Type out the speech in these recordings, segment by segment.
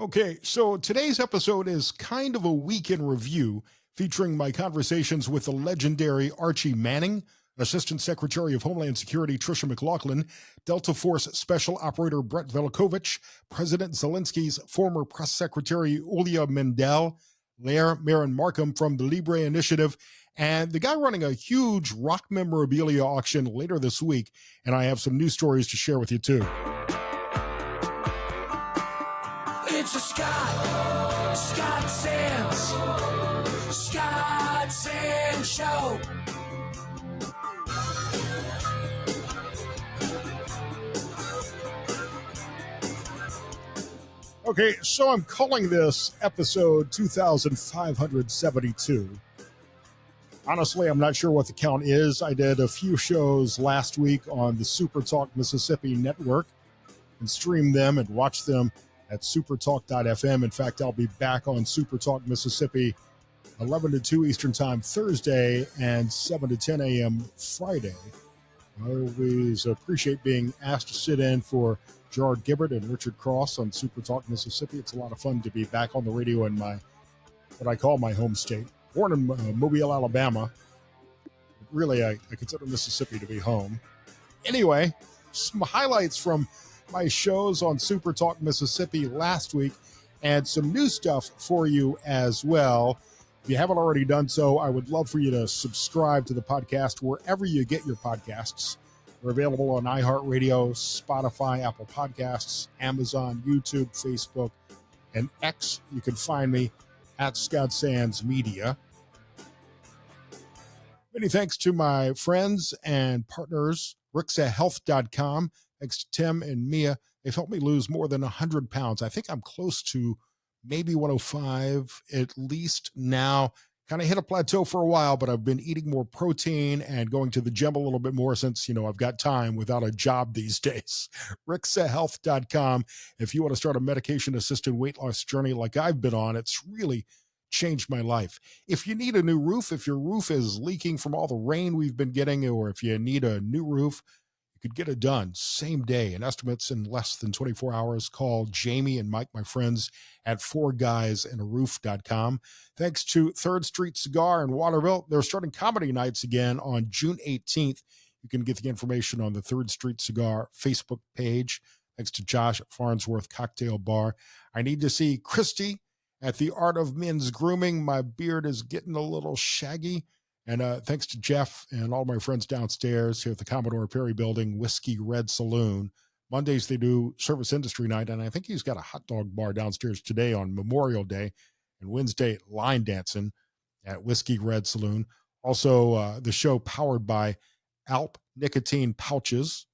Okay, so today's episode is kind of a week in review featuring my conversations with the legendary Archie Manning, Assistant Secretary of Homeland Security Tricia McLaughlin, Delta Force Special Operator Brett Velicovich, President Zelenskyy's former press secretary Iuliia Mendel, Lair Marin Markham from the Libre Initiative, and the guy running a huge rock memorabilia auction later this week. And I have some news stories to share with you too. It's a Scott Sands Show. Okay, so I'm calling this episode 2572. Honestly, I'm not sure what the count is. I did a few shows last week on the SuperTalk Mississippi network and streamed them and watched them at supertalk.fm. In fact, I'll be back on SuperTalk Mississippi 11 to 2 Eastern Time Thursday and 7 to 10 a.m. Friday. I always appreciate being asked to sit in for Gerard Gibbert and Richard Cross on SuperTalk Mississippi. It's a lot of fun to be back on the radio in what I call my home state. Born in Mobile, Alabama. Really, I consider Mississippi to be home. Anyway, some highlights from my shows on SuperTalk Mississippi last week and some new stuff for you as well. If you haven't already done so, I would love for you to subscribe to the podcast wherever you get your podcasts. We're available on iHeartRadio, Spotify, Apple Podcasts, Amazon, YouTube, Facebook, and X. You can find me at Scott Sands Media. Many thanks to my friends and partners, RixaHealth.com. Thanks to Tim and Mia. They've helped me lose more than 100 pounds. I think I'm close to maybe 105 at least now. Kind of hit a plateau for a while, but I've been eating more protein and going to the gym a little bit more since, I've got time without a job these days. RixaHealth.com. If you want to start a medication-assisted weight loss journey like I've been on, it's really changed my life. If you need a new roof, if your roof is leaking from all the rain we've been getting, or if you need a new roof, you could get it done same day and estimates in less than 24 hours. Call Jamie and Mike, my friends, at 4guysandaroof.com. Thanks to 3rd Street Cigar in Waterville. They're starting comedy nights again on June 18th. You can get the information on the 3rd Street Cigar Facebook page. Thanks to Josh at Farnsworth Cocktail Bar. I need to see Christy at the Art of Men's Grooming. My beard is getting a little shaggy. And thanks to Jeff and all my friends downstairs here at the Commodore Perry Building, Whiskey Red Saloon. Mondays they do Service Industry Night, and I think he's got a hot dog bar downstairs today on Memorial Day, and Wednesday line dancing at Whiskey Red Saloon. Also, the show powered by Alp Nicotine Pouches.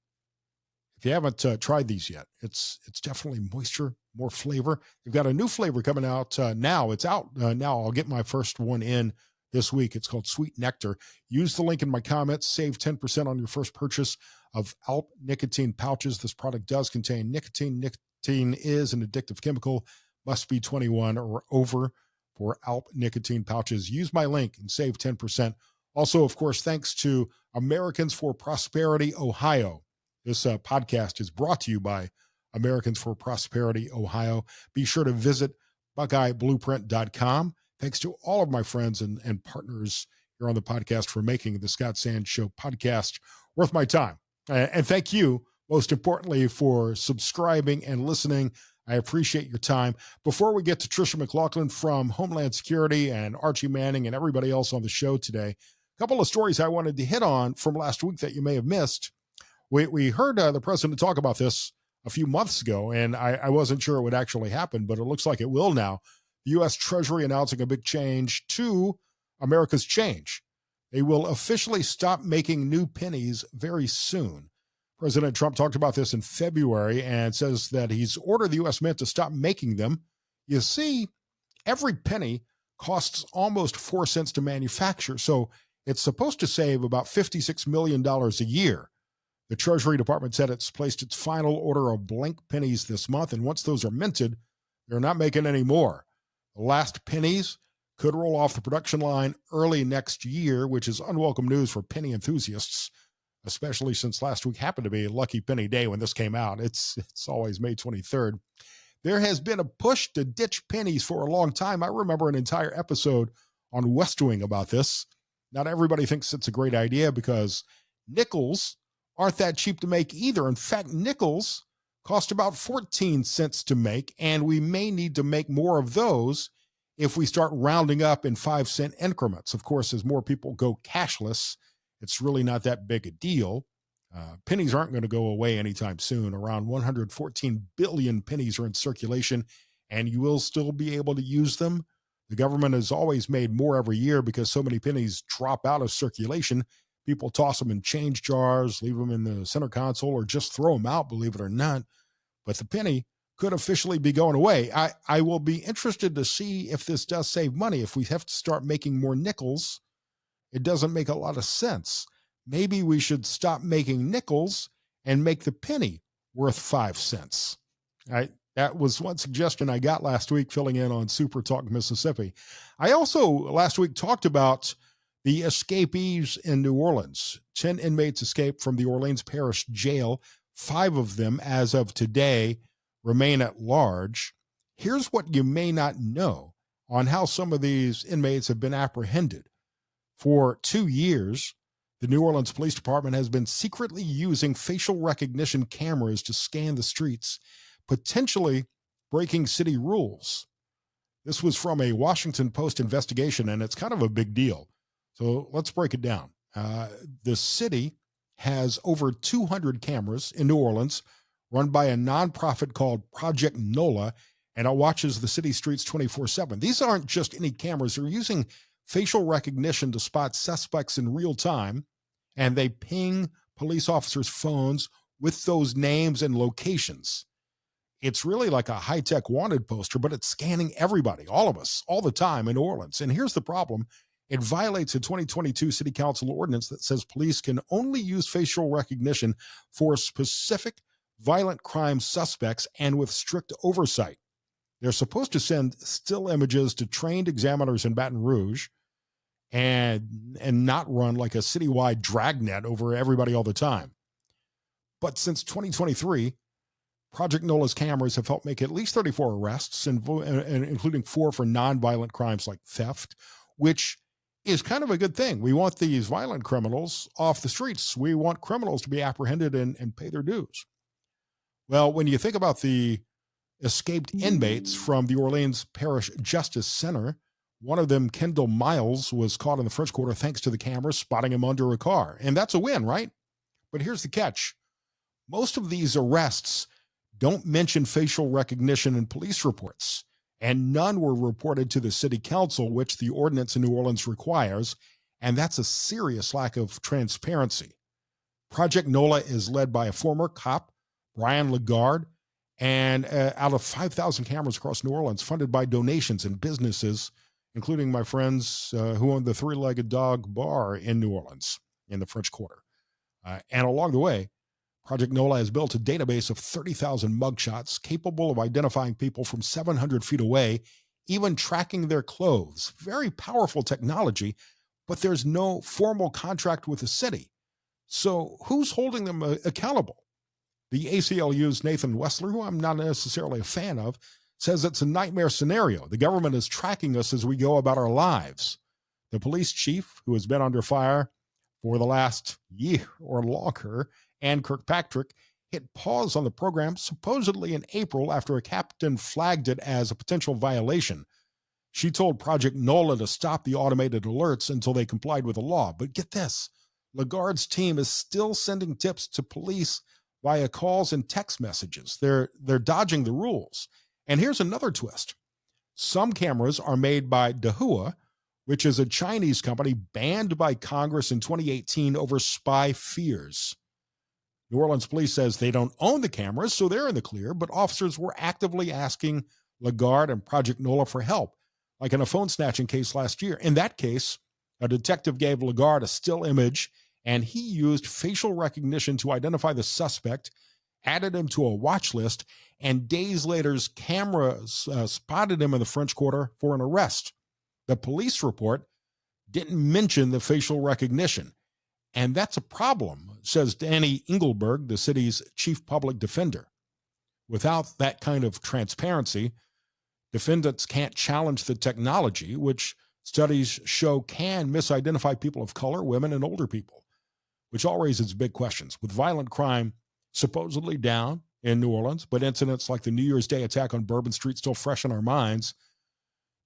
If you haven't tried these yet, it's definitely moisture, more flavor. They've got a new flavor coming out now. It's out now. I'll get my first one in this week. It's called Sweet Nectar. Use the link in my comments. Save 10% on your first purchase of Alp Nicotine Pouches. This product does contain nicotine. Nicotine is an addictive chemical. Must be 21 or over for Alp Nicotine Pouches. Use my link and save 10%. Also, of course, thanks to Americans for Prosperity Ohio. This podcast is brought to you by Americans for Prosperity Ohio. Be sure to visit BuckeyeBlueprint.com. Thanks to all of my friends and partners here on the podcast for making the Scott Sands Show podcast worth my time. And thank you, most importantly, for subscribing and listening. I appreciate your time. Before we get to Tricia McLaughlin from Homeland Security and Archie Manning and everybody else on the show today, a couple of stories I wanted to hit on from last week that you may have missed. We heard the president talk about this a few months ago, and I wasn't sure it would actually happen, but it looks like it will now. The U.S. Treasury announcing a big change to America's change. They will officially stop making new pennies very soon. President Trump talked about this in February and says that he's ordered the U.S. Mint to stop making them. You see, every penny costs almost 4 cents to manufacture, so it's supposed to save about $56 million a year. The Treasury Department said it's placed its final order of blank pennies this month, and once those are minted, they're not making any more. The last pennies could roll off the production line early next year, which is unwelcome news for penny enthusiasts, especially since last week happened to be a lucky penny day when this came out. It's always May 23rd. There has been a push to ditch pennies for a long time. I remember an entire episode on West Wing about this. Not everybody thinks it's a great idea because nickels aren't that cheap to make either. In fact, nickels cost about 14 cents to make, and we may need to make more of those if we start rounding up in 5-cent increments. Of course, as more people go cashless, it's really not that big a deal. Pennies aren't going to go away anytime soon. Around 114 billion pennies are in circulation, and you will still be able to use them. The government has always made more every year because so many pennies drop out of circulation. People toss them in change jars, leave them in the center console, or just throw them out, believe it or not. But the penny could officially be going away. I will be interested to see if this does save money. If we have to start making more nickels, it doesn't make a lot of sense. Maybe we should stop making nickels and make the penny worth 5 cents. That was one suggestion I got last week filling in on SuperTalk Mississippi. I also last week talked about the escapees in New Orleans. 10 inmates escaped from the Orleans Parish Jail. 5 of them, as of today, remain at large. Here's what you may not know on how some of these inmates have been apprehended. For 2 years, the New Orleans Police Department has been secretly using facial recognition cameras to scan the streets, potentially breaking city rules. This was from a Washington Post investigation, and it's kind of a big deal. So let's break it down. The city has over 200 cameras in New Orleans run by a nonprofit called Project NOLA, and it watches the city streets 24/7. These aren't just any cameras. They're using facial recognition to spot suspects in real time, and they ping police officers' phones with those names and locations. It's really like a high-tech wanted poster, but it's scanning everybody, all of us, all the time in New Orleans. And here's the problem. It violates a 2022 City Council ordinance that says police can only use facial recognition for specific violent crime suspects and with strict oversight. They're supposed to send still images to trained examiners in Baton Rouge and not run like a citywide dragnet over everybody all the time. But since 2023, Project NOLA's cameras have helped make at least 34 arrests, including 4 for nonviolent crimes like theft, which is kind of a good thing. We want these violent criminals off the streets. We want criminals to be apprehended and pay their dues. Well, when you think about the escaped inmates from the Orleans Parish Justice Center, one of them, Kendall Miles, was caught in the French Quarter thanks to the cameras spotting him under a car. And that's a win, right? But here's the catch. Most of these arrests don't mention facial recognition in police reports, and none were reported to the city council, which the ordinance in New Orleans requires, and that's a serious lack of transparency. Project NOLA is led by a former cop, Brian Lagarde, and out of 5,000 cameras across New Orleans, funded by donations and businesses, including my friends who own the Three-Legged Dog Bar in New Orleans in the French Quarter. And along the way, Project NOLA has built a database of 30,000 mugshots capable of identifying people from 700 feet away, even tracking their clothes. Very powerful technology, but there's no formal contract with the city. So who's holding them accountable? The ACLU's Nathan Wessler, who I'm not necessarily a fan of, says it's a nightmare scenario. The government is tracking us as we go about our lives. The police chief, who has been under fire for the last year or longer, Ann Kirkpatrick, hit pause on the program supposedly in April after a captain flagged it as a potential violation. She told Project NOLA to stop the automated alerts until they complied with the law. But get this, Lagarde's team is still sending tips to police via calls and text messages. They're dodging the rules. And here's another twist. Some cameras are made by Dahua, which is a Chinese company banned by Congress in 2018 over spy fears. New Orleans police says they don't own the cameras, so they're in the clear, but officers were actively asking Lagarde and Project NOLA for help, like in a phone snatching case last year. In that case, a detective gave Lagarde a still image, and he used facial recognition to identify the suspect, added him to a watch list, and days later, cameras spotted him in the French Quarter for an arrest. The police report didn't mention the facial recognition. And that's a problem, says Danny Engelberg, the city's chief public defender. Without that kind of transparency, defendants can't challenge the technology, which studies show can misidentify people of color, women, and older people, which all raises big questions. With violent crime supposedly down in New Orleans, but incidents like the New Year's Day attack on Bourbon Street still fresh in our minds,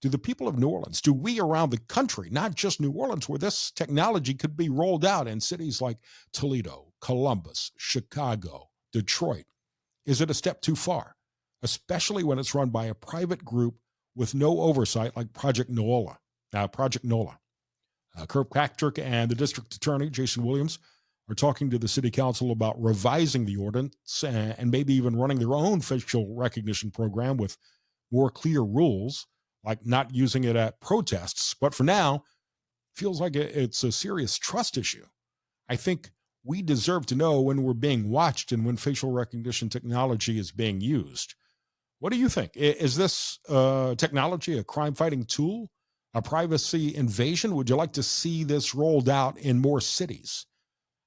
do the people of New Orleans, do we around the country, not just New Orleans, where this technology could be rolled out in cities like Toledo, Columbus, Chicago, Detroit, is it a step too far, especially when it's run by a private group with no oversight like Project NOLA? Kirkpatrick and the district attorney, Jason Williams, are talking to the city council about revising the ordinance and maybe even running their own facial recognition program with more clear rules, like not using it at protests. But for now, feels like it's a serious trust issue. I think we deserve to know when we're being watched and when facial recognition technology is being used. What do you think? Is this technology a crime-fighting tool, a privacy invasion? Would you like to see this rolled out in more cities?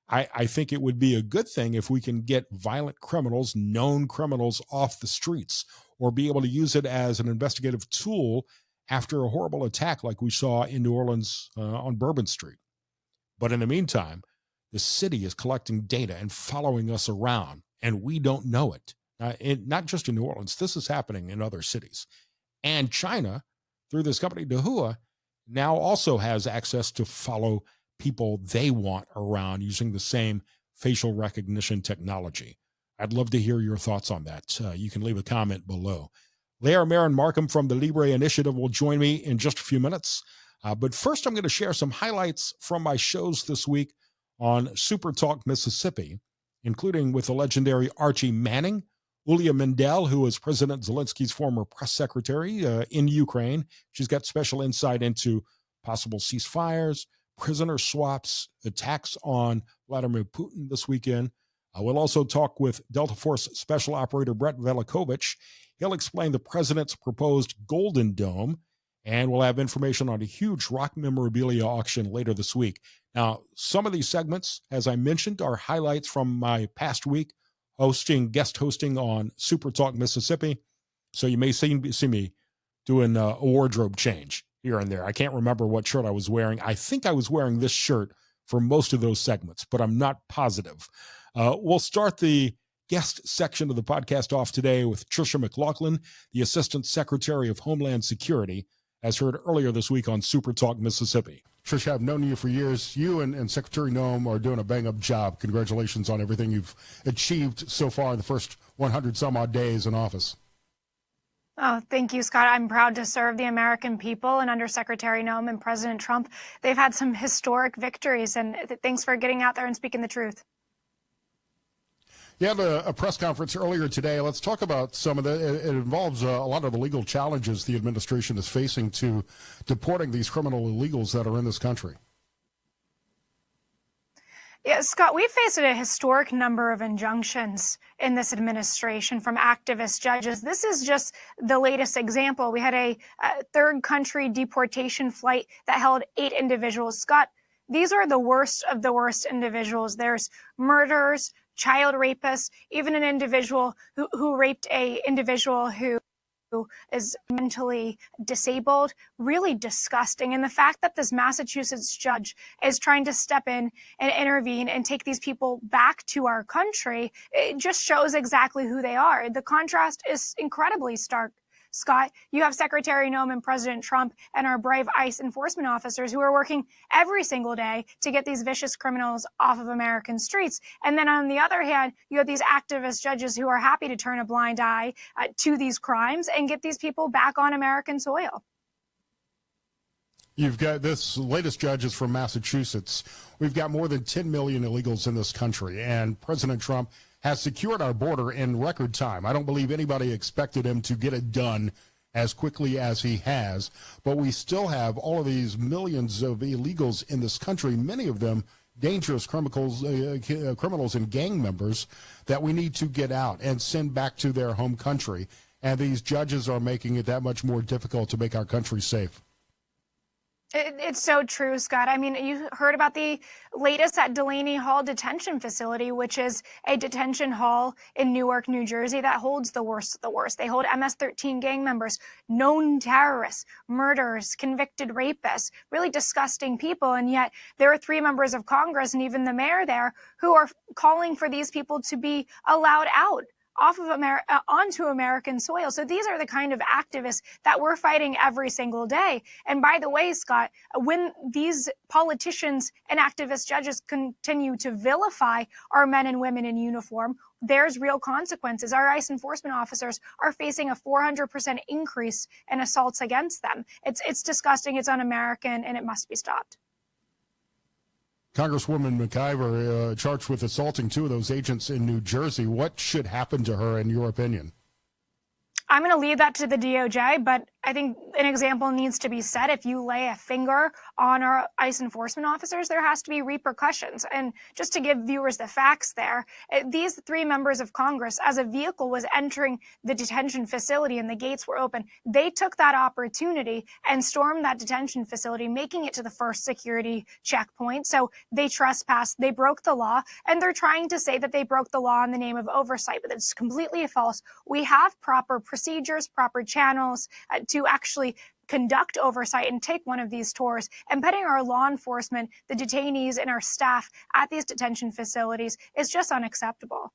I think it would be a good thing if we can get violent criminals, known criminals, off the streets, or be able to use it as an investigative tool after a horrible attack like we saw in New Orleans on Bourbon Street. But in the meantime, the city is collecting data and following us around, and we don't know it. Not just in New Orleans. This is happening in other cities. And China, through this company, Dahua, now also has access to follow people they want around using the same facial recognition technology. I'd love to hear your thoughts on that. You can leave a comment below. Lair Marin Markham from the Libre Initiative will join me in just a few minutes. But first, I'm going to share some highlights from my shows this week on SuperTalk Mississippi, including with the legendary Archie Manning, Iuliia Mendel, who is President Zelenskyy's former press secretary in Ukraine. She's got special insight into possible ceasefires, prisoner swaps, attacks on Vladimir Putin this weekend. We'll also talk with Delta Force Special Operator Brett Velicovich. He'll explain the president's proposed Golden Dome, and we'll have information on a huge rock memorabilia auction later this week. Now, some of these segments, as I mentioned, are highlights from my past week guest hosting on Super Talk Mississippi. So you may see me doing a wardrobe change here and there. I can't remember what shirt I was wearing. I think I was wearing this shirt for most of those segments, but I'm not positive. We'll start the guest section of the podcast off today with Tricia McLaughlin, the Assistant Secretary of Homeland Security, as heard earlier this week on Super Talk Mississippi. Tricia, I've known you for years. You and Secretary Noem are doing a bang-up job. Congratulations on everything you've achieved so far in the first 100-some-odd days in office. Oh, thank you, Scott. I'm proud to serve the American people, and under Secretary Noem and President Trump, they've had some historic victories, and thanks for getting out there and speaking the truth. You had a press conference earlier today. Let's talk about some of it involves a lot of the legal challenges the administration is facing to deporting these criminal illegals that are in this country. Yeah, Scott, we've faced a historic number of injunctions in this administration from activist judges. This is just the latest example. We had a third country deportation flight that held 8 individuals. Scott, these are the worst of the worst individuals. There's murderers, child rapists, even an individual who raped a individual who is mentally disabled. Really disgusting. And the fact that this Massachusetts judge is trying to step in and intervene and take these people back to our country, it just shows exactly who they are. The contrast is incredibly stark. Scott, you have Secretary Noem and President Trump and our brave ICE enforcement officers who are working every single day to get these vicious criminals off of American streets. And then on the other hand, you have these activist judges who are happy to turn a blind eye to these crimes and get these people back on American soil. You've got this latest judge is from Massachusetts. We've got more than 10 million illegals in this country, and President Trump has secured our border in record time. I don't believe anybody expected him to get it done as quickly as he has, but we still have all of these millions of illegals in this country, many of them dangerous criminals and gang members that we need to get out and send back to their home country. And these judges are making it that much more difficult to make our country safe. It's so true, Scott. I mean, you heard about the latest at Delaney Hall Detention Facility, which is a detention hall in Newark, New Jersey, that holds the worst of the worst. They hold MS-13 gang members, known terrorists, murderers, convicted rapists, really disgusting people. And yet there are 3 members of Congress and even the mayor there who are calling for these people to be allowed out off of onto American soil. So these are the kind of activists that we're fighting every single day. And by the way, Scott, when these politicians and activist judges continue to vilify our men and women in uniform, there's real consequences. Our ICE enforcement officers are facing a 400% increase in assaults against them. It's disgusting, it's un-American, and it must be stopped. Congresswoman McIver, charged with assaulting 2 of those agents in New Jersey. What should happen to her, in your opinion? I'm going to leave that to the DOJ, but I think an example needs to be set. If you lay a finger on our ICE enforcement officers, there has to be repercussions. And just to give viewers the facts there, these 3 members of Congress, as a vehicle was entering the detention facility and the gates were open, they took that opportunity and stormed that detention facility, making it to the first security checkpoint. So they trespassed, they broke the law, and they're trying to say that they broke the law in the name of oversight, but it's completely false. We have proper procedures, proper channels to actually conduct oversight and take one of these tours, and putting our law enforcement, the detainees, and our staff at these detention facilities is just unacceptable.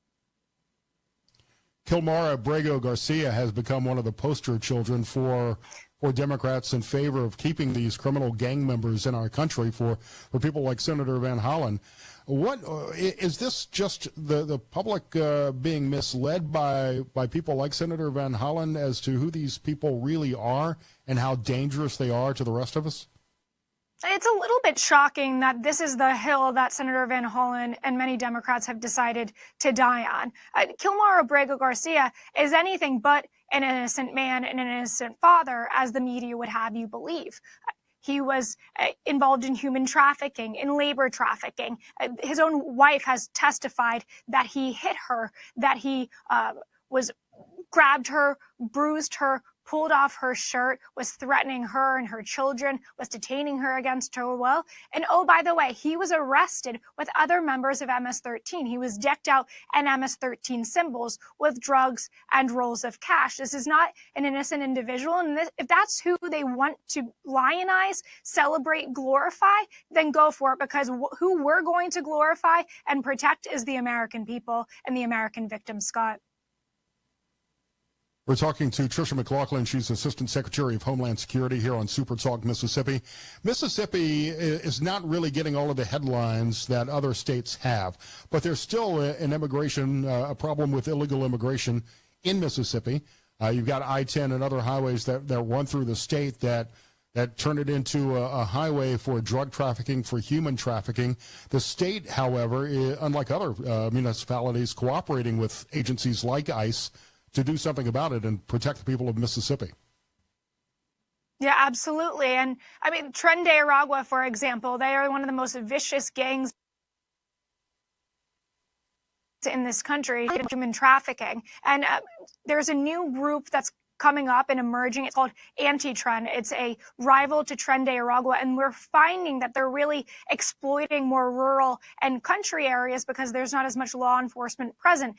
Kilmara Abrego Garcia has become one of the poster children for Democrats in favor of keeping these criminal gang members in our country, for people like Senator Van Hollen. What is this, just the public being misled by people like Senator Van Hollen as to who these people really are and how dangerous they are to the rest of us? It's a little bit shocking that this is the hill that Senator Van Hollen and many Democrats have decided to die on. Kilmar Abrego Garcia is anything but an innocent man and an innocent father, as the media would have you believe. He was involved in human trafficking, in labor trafficking. His own wife has testified that he hit her, that he grabbed her, bruised her, pulled off her shirt, was threatening her and her children, was detaining her against her will. And oh, by the way, he was arrested with other members of MS-13. He was decked out in MS-13 symbols with drugs and rolls of cash. This is not an innocent individual. And if that's who they want to lionize, celebrate, glorify, then go for it, because who we're going to glorify and protect is the American people and the American victims, Scott. We're talking to Tricia McLaughlin. She's Assistant Secretary of Homeland Security here on SuperTalk Mississippi. Mississippi is not really getting all of the headlines that other states have, but there's still a problem with illegal immigration in Mississippi. You've got I-10 and other highways that run through the state that turn it into a highway for drug trafficking, for human trafficking. The state, however, unlike other municipalities, cooperating with agencies like ICE to do something about it and protect the people of Mississippi. Yeah, absolutely. And I mean, Tren de Aragua, for example, they are one of the most vicious gangs in this country, human trafficking. And there's a new group that's coming up and emerging. It's called Anti-Tren. It's a rival to Tren de Aragua, and we're finding that they're really exploiting more rural and country areas because there's not as much law enforcement present.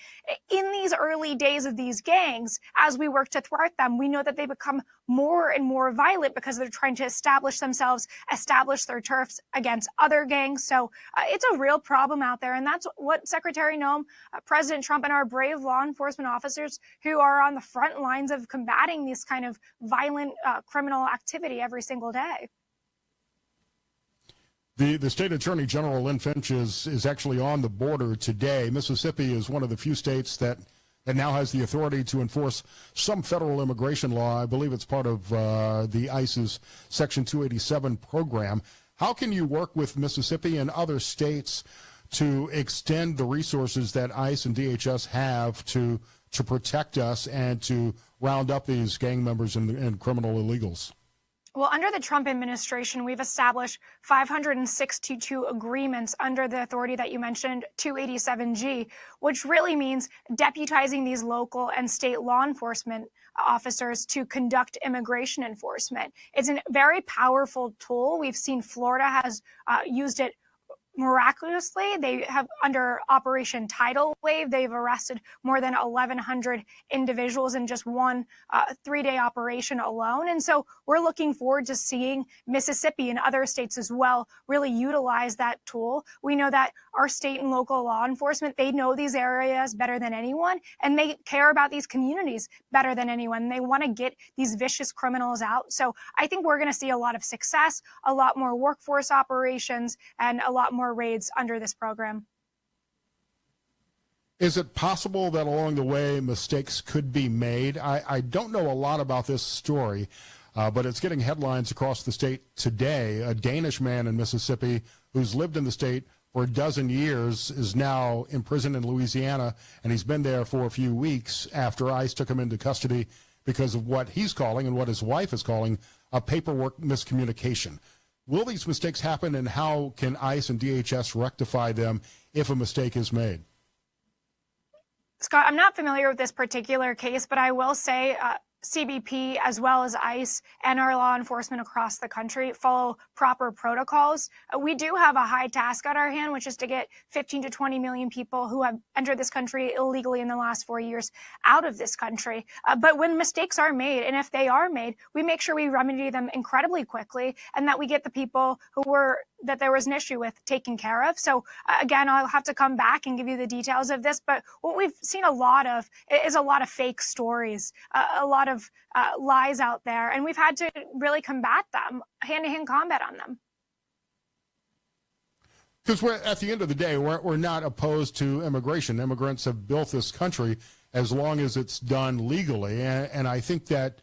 In these early days of these gangs, as we work to thwart them, we know that they become more and more violent because they're trying to establish themselves, establish their turfs against other gangs. So it's a real problem out there, and that's what Secretary Noem, President Trump, and our brave law enforcement officers who are on the front lines of combating this kind of violent criminal activity every single day. The state attorney general, Lynn Finch, is actually on the border today. Mississippi is one of the few states that now has the authority to enforce some federal immigration law. I believe it's part of the ICE's Section 287 program. How can you work with Mississippi and other states to extend the resources that ICE and DHS have to protect us and to round up these gang members and criminal illegals? Well, under the Trump administration, we've established 562 agreements under the authority that you mentioned, 287G, which really means deputizing these local and state law enforcement officers to conduct immigration enforcement. It's a very powerful tool. We've seen Florida has used it miraculously. They have, under Operation Tidal Wave, they've arrested more than 1,100 individuals in just one 3-day operation alone. And so we're looking forward to seeing Mississippi and other states as well really utilize that tool. We know that our state and local law enforcement, they know these areas better than anyone, and they care about these communities better than anyone. They want to get these vicious criminals out. So I think we're going to see a lot of success, a lot more workforce operations, and a lot more raids under this program. Is it possible that along the way mistakes could be made? I don't know a lot about this story, but it's getting headlines across the state today. A Danish man in Mississippi who's lived in the state for a dozen years is now in prison in Louisiana, and he's been there for a few weeks after ICE took him into custody because of what he's calling and what his wife is calling a paperwork miscommunication. Will these mistakes happen, and how can ICE and DHS rectify them if a mistake is made? Scott, I'm not familiar with this particular case, but I will say CBP, as well as ICE and our law enforcement across the country, follow proper protocols. We do have a high task at our hand, which is to get 15 to 20 million people who have entered this country illegally in the last 4 years out of this country. But when mistakes are made, and if they are made, we make sure we remedy them incredibly quickly, and that we get the people that there was an issue with taken care of. So again, I'll have to come back and give you the details of this, but what we've seen a lot of is a lot of fake stories, a lot of lies out there, and we've had to really combat them, hand-to-hand combat on them. Because at the end of the day, we're not opposed to immigration. Immigrants have built this country as long as it's done legally, and I think that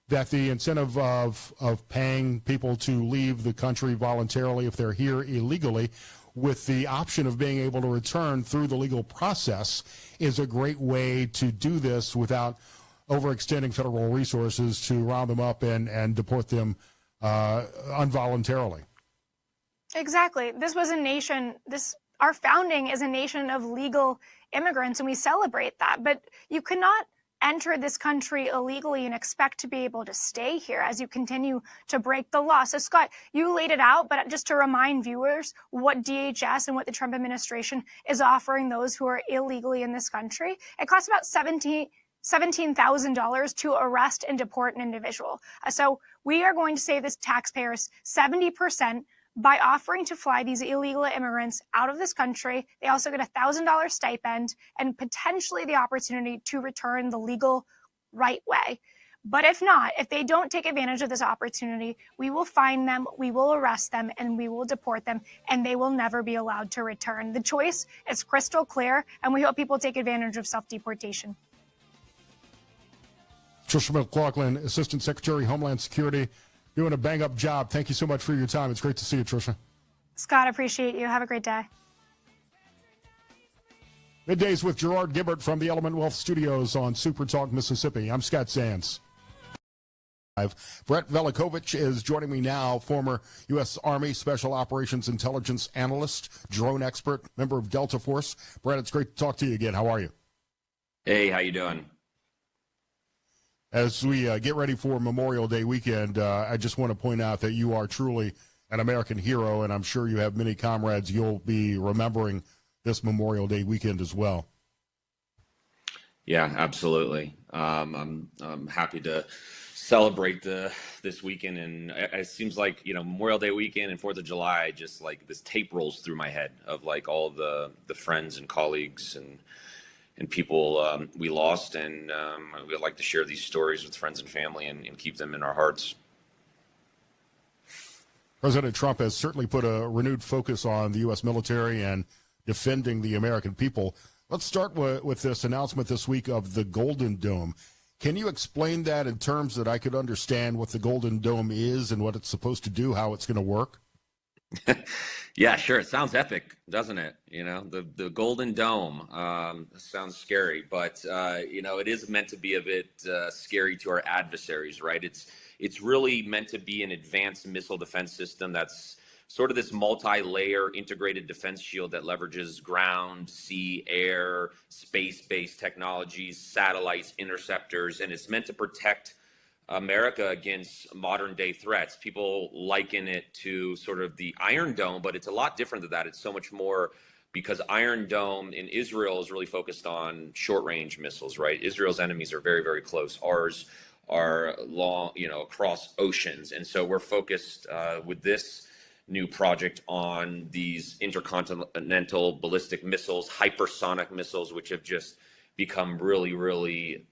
the incentive of paying people to leave the country voluntarily if they're here illegally, with the option of being able to return through the legal process, is a great way to do this without overextending federal resources to round them up and deport them involuntarily. Exactly. This was a nation, our founding is a nation of legal immigrants, and we celebrate that. But you cannot enter this country illegally and expect to be able to stay here as you continue to break the law. So, Scott, you laid it out, but just to remind viewers what DHS and what the Trump administration is offering those who are illegally in this country, it costs about $17,000 to arrest and deport an individual. So we are going to save the taxpayers 70% by offering to fly these illegal immigrants out of this country. They also get a $1,000 stipend and potentially the opportunity to return the legal right way. But if not, if they don't take advantage of this opportunity, we will fine them, we will arrest them, and we will deport them, and they will never be allowed to return. The choice is crystal clear, and we hope people take advantage of self-deportation. Tricia McLaughlin, Assistant Secretary of Homeland Security, doing a bang-up job. Thank you so much for your time. It's great to see you, Tricia. Scott, I appreciate you. Have a great day. Middays with Gerard Gibbert from the Element Wealth Studios on SuperTalk Mississippi. I'm Scott Sands. Brett Velicovich is joining me now, former U.S. Army Special Operations Intelligence Analyst, drone expert, member of Delta Force. Brett, it's great to talk to you again. How are you? Hey, how you doing? As we get ready for Memorial Day weekend, I just want to point out that you are truly an American hero, and I'm sure you have many comrades you'll be remembering this Memorial Day weekend as well. Yeah, absolutely. I'm happy to celebrate this weekend, and it seems like Memorial Day weekend and 4th of July, just like this tape rolls through my head of like all the friends and colleagues and people we lost, and we'd like to share these stories with friends and family and keep them in our hearts. President Trump has certainly put a renewed focus on the U.S. military and defending the American people. Let's start with this announcement this week of the Golden Dome. Can you explain that in terms that I could understand what the Golden Dome is and what it's supposed to do, how it's going to work? Yeah, sure. It sounds epic, doesn't it? The Golden Dome sounds scary, but it is meant to be a bit scary to our adversaries, right? It's really meant to be an advanced missile defense system that's sort of this multi-layer integrated defense shield that leverages ground, sea, air, space-based technologies, satellites, interceptors, and it's meant to protect America against modern day threats. People liken it to sort of the Iron Dome, but it's a lot different than that. It's so much more, because Iron Dome in Israel is really focused on short range missiles, right? Israel's enemies are very, very close. Ours are long, across oceans. And so we're focused with this new project on these intercontinental ballistic missiles, hypersonic missiles, which have just become really, really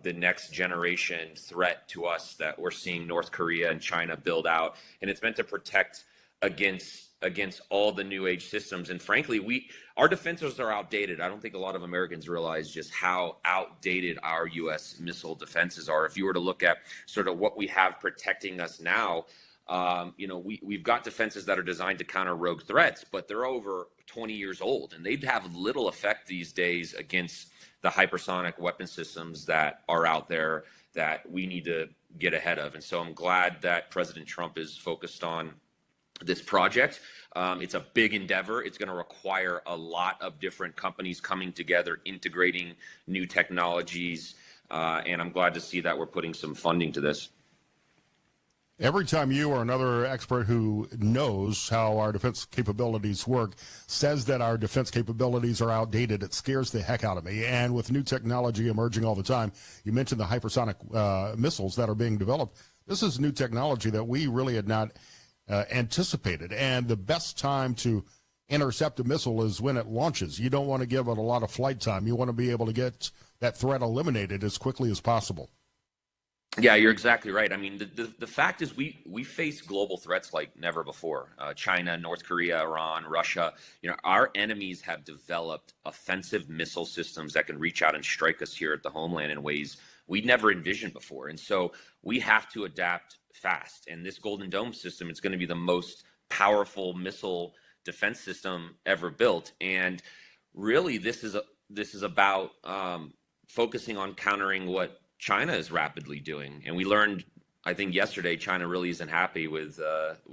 the next generation threat to us that we're seeing North Korea and China build out. And it's meant to protect against all the new age systems. And frankly, our defenses are outdated. I don't think a lot of Americans realize just how outdated our U.S. missile defenses are. If you were to look at sort of what we have protecting us now, we've got defenses that are designed to counter rogue threats, but they're over 20 years old, and they'd have little effect these days against the hypersonic weapon systems that are out there that we need to get ahead of. And so I'm glad that President Trump is focused on this project. It's a big endeavor. It's going to require a lot of different companies coming together, integrating new technologies, and I'm glad to see that we're putting some funding to this. Every time you or another expert who knows how our defense capabilities work says that our defense capabilities are outdated, it scares the heck out of me. And with new technology emerging all the time, you mentioned the hypersonic missiles that are being developed. This is new technology that we really had not anticipated. And the best time to intercept a missile is when it launches. You don't want to give it a lot of flight time. You want to be able to get that threat eliminated as quickly as possible. Yeah, you're exactly right. I mean, the fact is we face global threats like never before. China, North Korea, Iran, Russia. Our enemies have developed offensive missile systems that can reach out and strike us here at the homeland in ways we'd never envisioned before. And so we have to adapt fast. And this Golden Dome system is going to be the most powerful missile defense system ever built. And really, this is about focusing on countering what China is rapidly doing. And we learned, I think yesterday, China really isn't happy with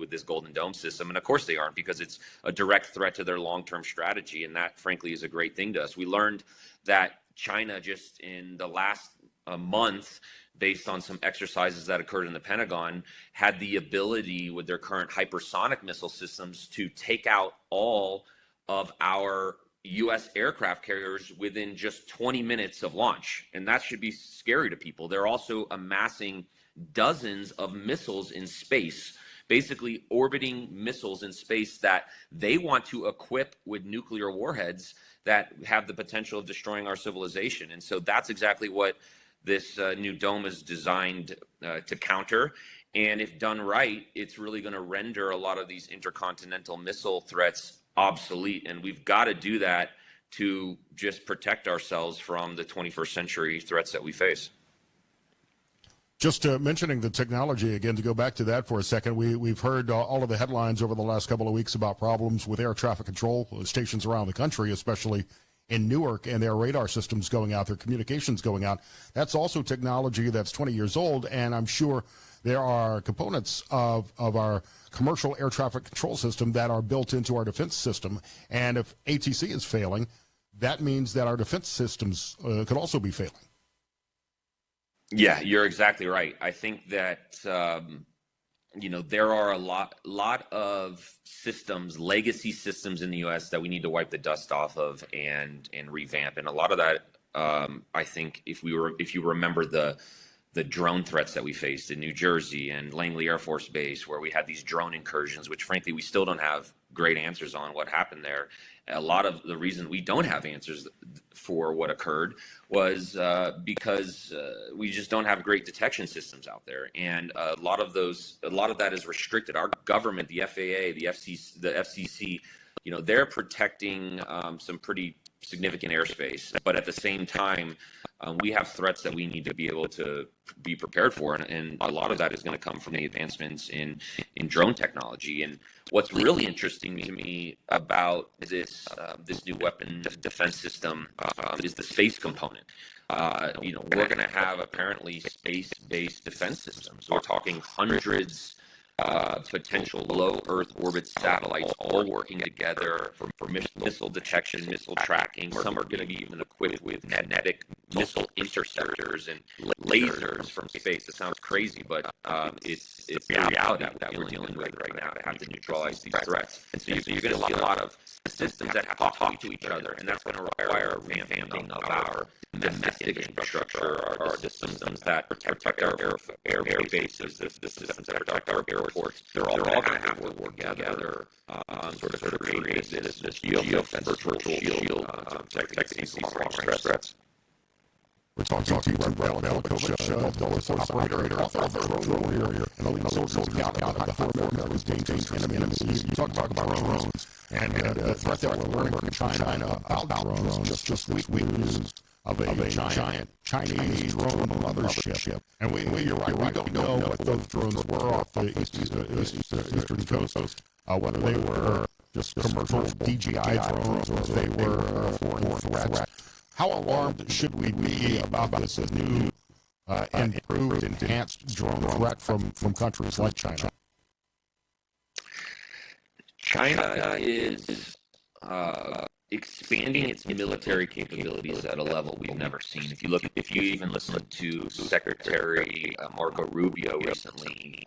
this Golden Dome system. And of course they aren't, because it's a direct threat to their long-term strategy. And that, frankly, is a great thing to us. We learned that China just in the last month, based on some exercises that occurred in the Pentagon, had the ability with their current hypersonic missile systems to take out all of our U.S. aircraft carriers within just 20 minutes of launch. And that should be scary to people. They're also amassing dozens of missiles in space, basically orbiting missiles in space that they want to equip with nuclear warheads that have the potential of destroying our civilization. And so that's exactly what this new dome is designed to counter. And if done right, it's really going to render a lot of these intercontinental missile threats obsolete. And we've got to do that to just protect ourselves from the 21st century threats that we face. Just mentioning the technology again, to go back to that for a second, we've heard all of the headlines over the last couple of weeks about problems with air traffic control stations around the country, especially in Newark, and their radar systems going out, their communications going out. That's also technology that's 20 years old, and I'm sure there are components of our commercial air traffic control system that are built into our defense system. And if ATC is failing, that means that our defense systems could also be failing. Yeah, you're exactly right. I think that there are a lot of systems, legacy systems in the U.S. that we need to wipe the dust off of and revamp. And a lot of that, I think, if you remember the drone threats that we faced in New Jersey and Langley Air Force Base, where we had these drone incursions, which frankly we still don't have great answers on what happened there. A lot of the reason we don't have answers for what occurred was because we just don't have great detection systems out there, and a lot of that is restricted. Our government, the FAA, the FCC, they're protecting some pretty significant airspace, but at the same time, we have threats that we need to be able to be prepared for, and a lot of that is going to come from the advancements in drone technology. And what's really interesting to me about this new weapon defense system is the space component. We're going to have apparently space-based defense systems. We're talking hundreds potential low Earth orbit satellites all working together for missile detection, missile tracking. Some are going to be even equipped with magnetic missile interceptors and lasers from space. It sounds crazy, but it's the reality that we're dealing with right now to have to neutralize these threats. And so you're going to see a lot of systems that have to talk to each other, and that's going to require revamping of our domestic infrastructure, our systems that protect our air bases, the systems that protect our airports. They're all going to have to work together, sort of create this virtual shield to protect these long-range threats. We're talking to Brett Velicovich, Dulles operator, author of Drone Warrior, and a leading soldier account of the Hunt for America's Dangerous Enemies. You talk about drones, and the threat that we're learning from China about drones. Just this week news of a giant Chinese drone mothership. And you're right, we don't know what those drones were off the eastern coast, whether they were just commercial DJI drones or if they were foreign threats. How alarmed should we be about this new improved, enhanced drone threat from countries like China? China is expanding its military capabilities at a level we've never seen. If you even listen to Secretary Marco Rubio recently,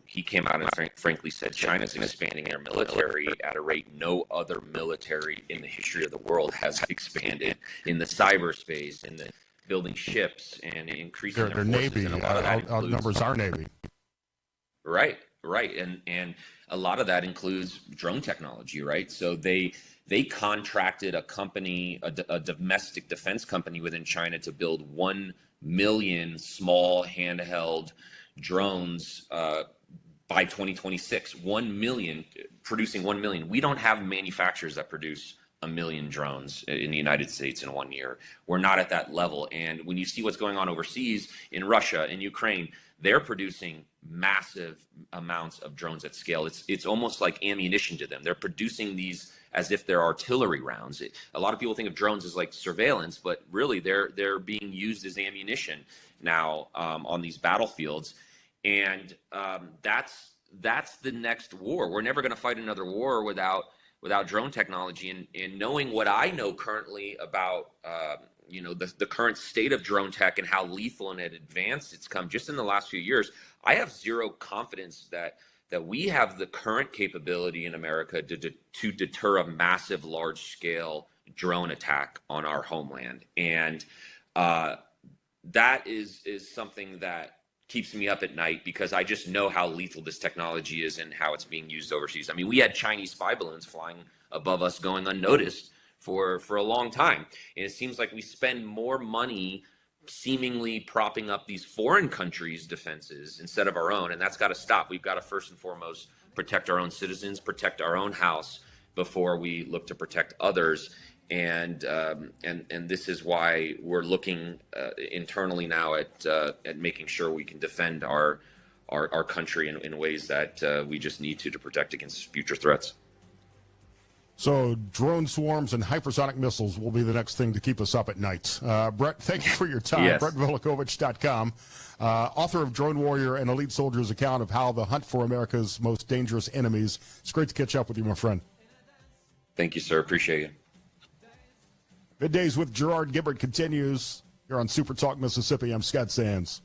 he came out and frankly said China's expanding their military at a rate no other military in the history of the world has expanded in the cyberspace, in the building ships and increasing their Navy. And a lot of that outnumbers our Navy. Right. And a lot of that includes drone technology, right? So they contracted a company, a domestic defense company within China to build 1 million small handheld drones by 2026. 1 million, producing 1 million. We don't have manufacturers that produce 1 million drones in the United States in 1 year. We're not at that level. And when you see what's going on overseas in Russia, in Ukraine, they're producing massive amounts of drones at scale. It's almost like ammunition to them. They're producing these as if they're artillery rounds. A lot of people think of drones as like surveillance, but really they're being used as ammunition now on these battlefields. And that's the next war. We're never going to fight another war without drone technology. And knowing what I know currently about the current state of drone tech and how lethal and advanced it's come just in the last few years, I have zero confidence that we have the current capability in America to deter a massive, large-scale drone attack on our homeland. And that is something that keeps me up at night, because I just know how lethal this technology is and how it's being used overseas. I mean, we had Chinese spy balloons flying above us going unnoticed for a long time. And it seems like we spend more money seemingly propping up these foreign countries' defenses instead of our own, and that's got to stop. We've got to first and foremost protect our own citizens, protect our own house before we look to protect others. And this is why we're looking internally now at making sure we can defend our country in ways that we just need to protect against future threats. So drone swarms and hypersonic missiles will be the next thing to keep us up at night. Brett, thank you for your time. Yes. BrettVelicovich.com, author of Drone Warrior, an elite soldier's account of how the hunt for America's most dangerous enemies. It's great to catch up with you, my friend. Thank you, sir. Appreciate you. Middays with Gerard Gibbert continues here on SuperTalk Mississippi. I'm Scott Sands.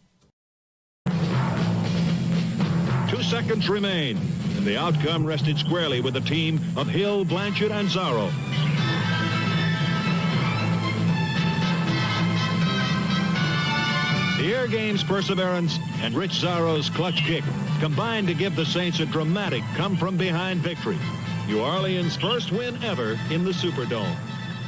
2 seconds remain, and the outcome rested squarely with the team of Hill, Blanchard, and Zarro. The Air Game's perseverance and Rich Zarro's clutch kick combined to give the Saints a dramatic come-from-behind victory. New Orleans' first win ever in the Superdome.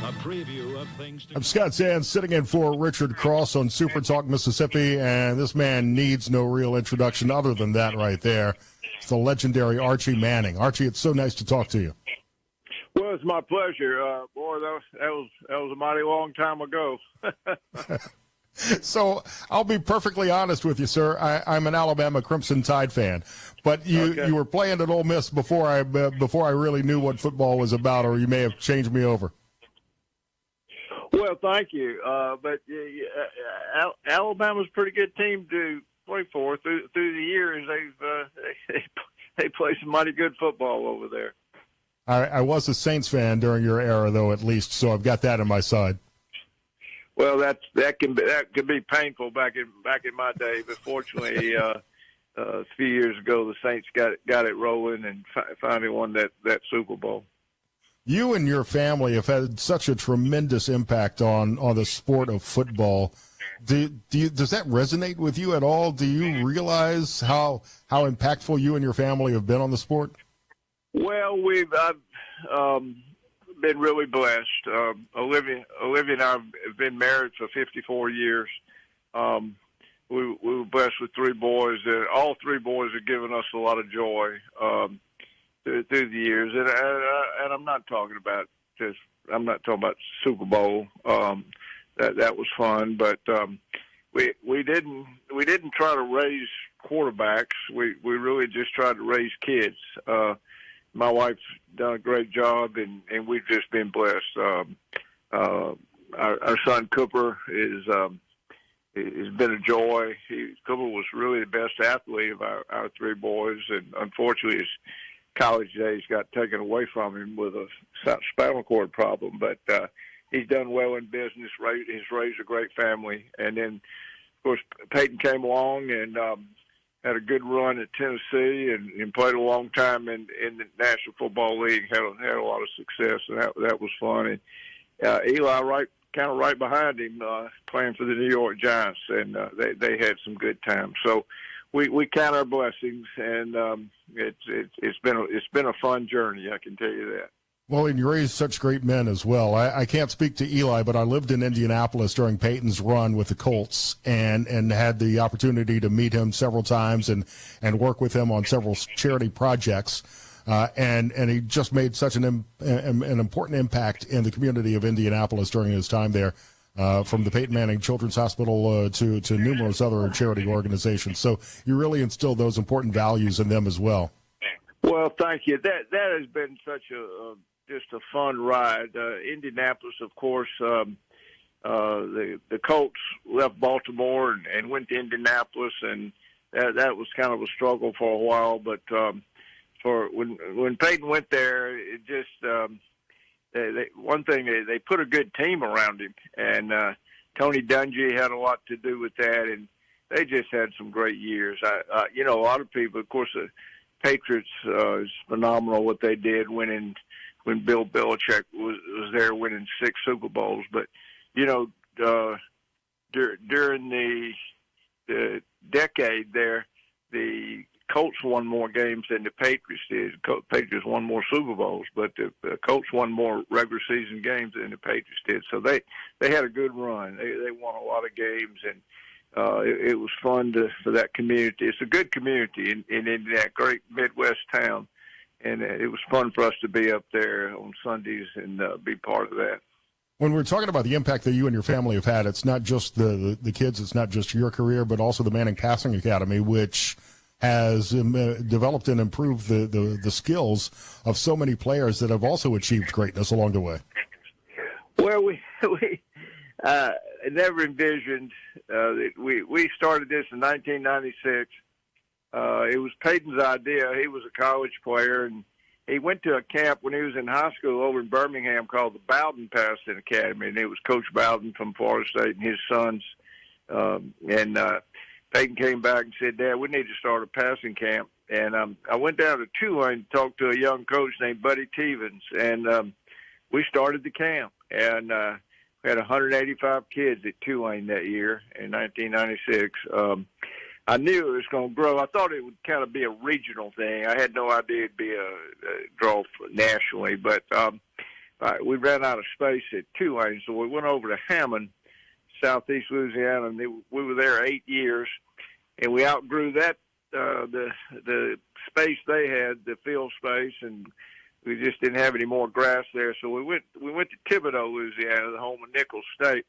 A preview of things to... I'm Scott Sands, sitting in for Richard Cross on SuperTalk Mississippi, and this man needs no real introduction other than that right there. It's the legendary Archie Manning. Archie, it's so nice to talk to you. Well, it's my pleasure. Boy, that was a mighty long time ago. So I'll be perfectly honest with you, sir. I'm an Alabama Crimson Tide fan, but you were playing at Ole Miss before I really knew what football was about, or you may have changed me over. Well, thank you. But Alabama's a pretty good team to play for through the years. they play some mighty good football over there. I was a Saints fan during your era, though, at least, so I've got that on my side. Well, that can be painful back in my day, but fortunately, a few years ago, the Saints got it rolling and finally won that Super Bowl. You and your family have had such a tremendous impact on the sport of football. Does that resonate with you at all? Do you realize how impactful you and your family have been on the sport? Well, I've been really blessed. Iuliia and I have been married for 54 years. We were blessed with three boys. All three boys have given us a lot of joy through the years. And I'm not talking about Super Bowl. That was fun, but we didn't try to raise quarterbacks. We really just tried to raise kids. My wife's done a great job, and we've just been blessed. Our son Cooper has been a joy. Cooper was really the best athlete of our three boys, and unfortunately his college days got taken away from him with a spinal cord problem. But he's done well in business. He's raised a great family. And then, of course, Peyton came along and had a good run at Tennessee and played a long time in the National Football League. Had a lot of success, and that was fun. And Eli right behind him, playing for the New York Giants, and they had some good times. So we count our blessings, and it's been a fun journey. I can tell you that. Well, and you raised such great men as well. I can't speak to Eli, but I lived in Indianapolis during Peyton's run with the Colts and had the opportunity to meet him several times and work with him on several charity projects. And he just made such an important impact in the community of Indianapolis during his time there, from the Peyton Manning Children's Hospital to numerous other charity organizations. So you really instilled those important values in them as well. Well, thank you. That has been such just a fun ride. Indianapolis, of course, the Colts left Baltimore and went to Indianapolis, and that was kind of a struggle for a while. But for when Peyton went there, it just they put a good team around him, and Tony Dungy had a lot to do with that, and they just had some great years. A lot of people, of course, the Patriots is phenomenal what they did when Bill Belichick was there winning 6 Super Bowls. But, during the decade there, the Colts won more games than the Patriots did. The Patriots won more Super Bowls, but the Colts won more regular season games than the Patriots did. So they had a good run. They won a lot of games, and it was fun for that community. It's a good community in that great Midwest town. And it was fun for us to be up there on Sundays and be part of that. When we're talking about the impact that you and your family have had, it's not just the kids, it's not just your career, but also the Manning Passing Academy, which has developed and improved the skills of so many players that have also achieved greatness along the way. Well, we never envisioned that we started this in 1996. It was Peyton's idea. He was a college player, and he went to a camp when he was in high school over in Birmingham called the Bowden Passing Academy, and it was Coach Bowden from Florida State and his sons. Peyton came back and said, "Dad, we need to start a passing camp." And I went down to Tulane to talk to a young coach named Buddy Tevens, and we started the camp. And we had 185 kids at Tulane that year in 1996. I knew it was going to grow. I thought it would kind of be a regional thing. I had no idea it'd be a draw nationally, but we ran out of space at Tulane, so we went over to Hammond, southeast Louisiana, and we were there 8 years, and we outgrew that the space they had, the field space, and we just didn't have any more grass there. So we went to Thibodaux, Louisiana, the home of Nicholls State.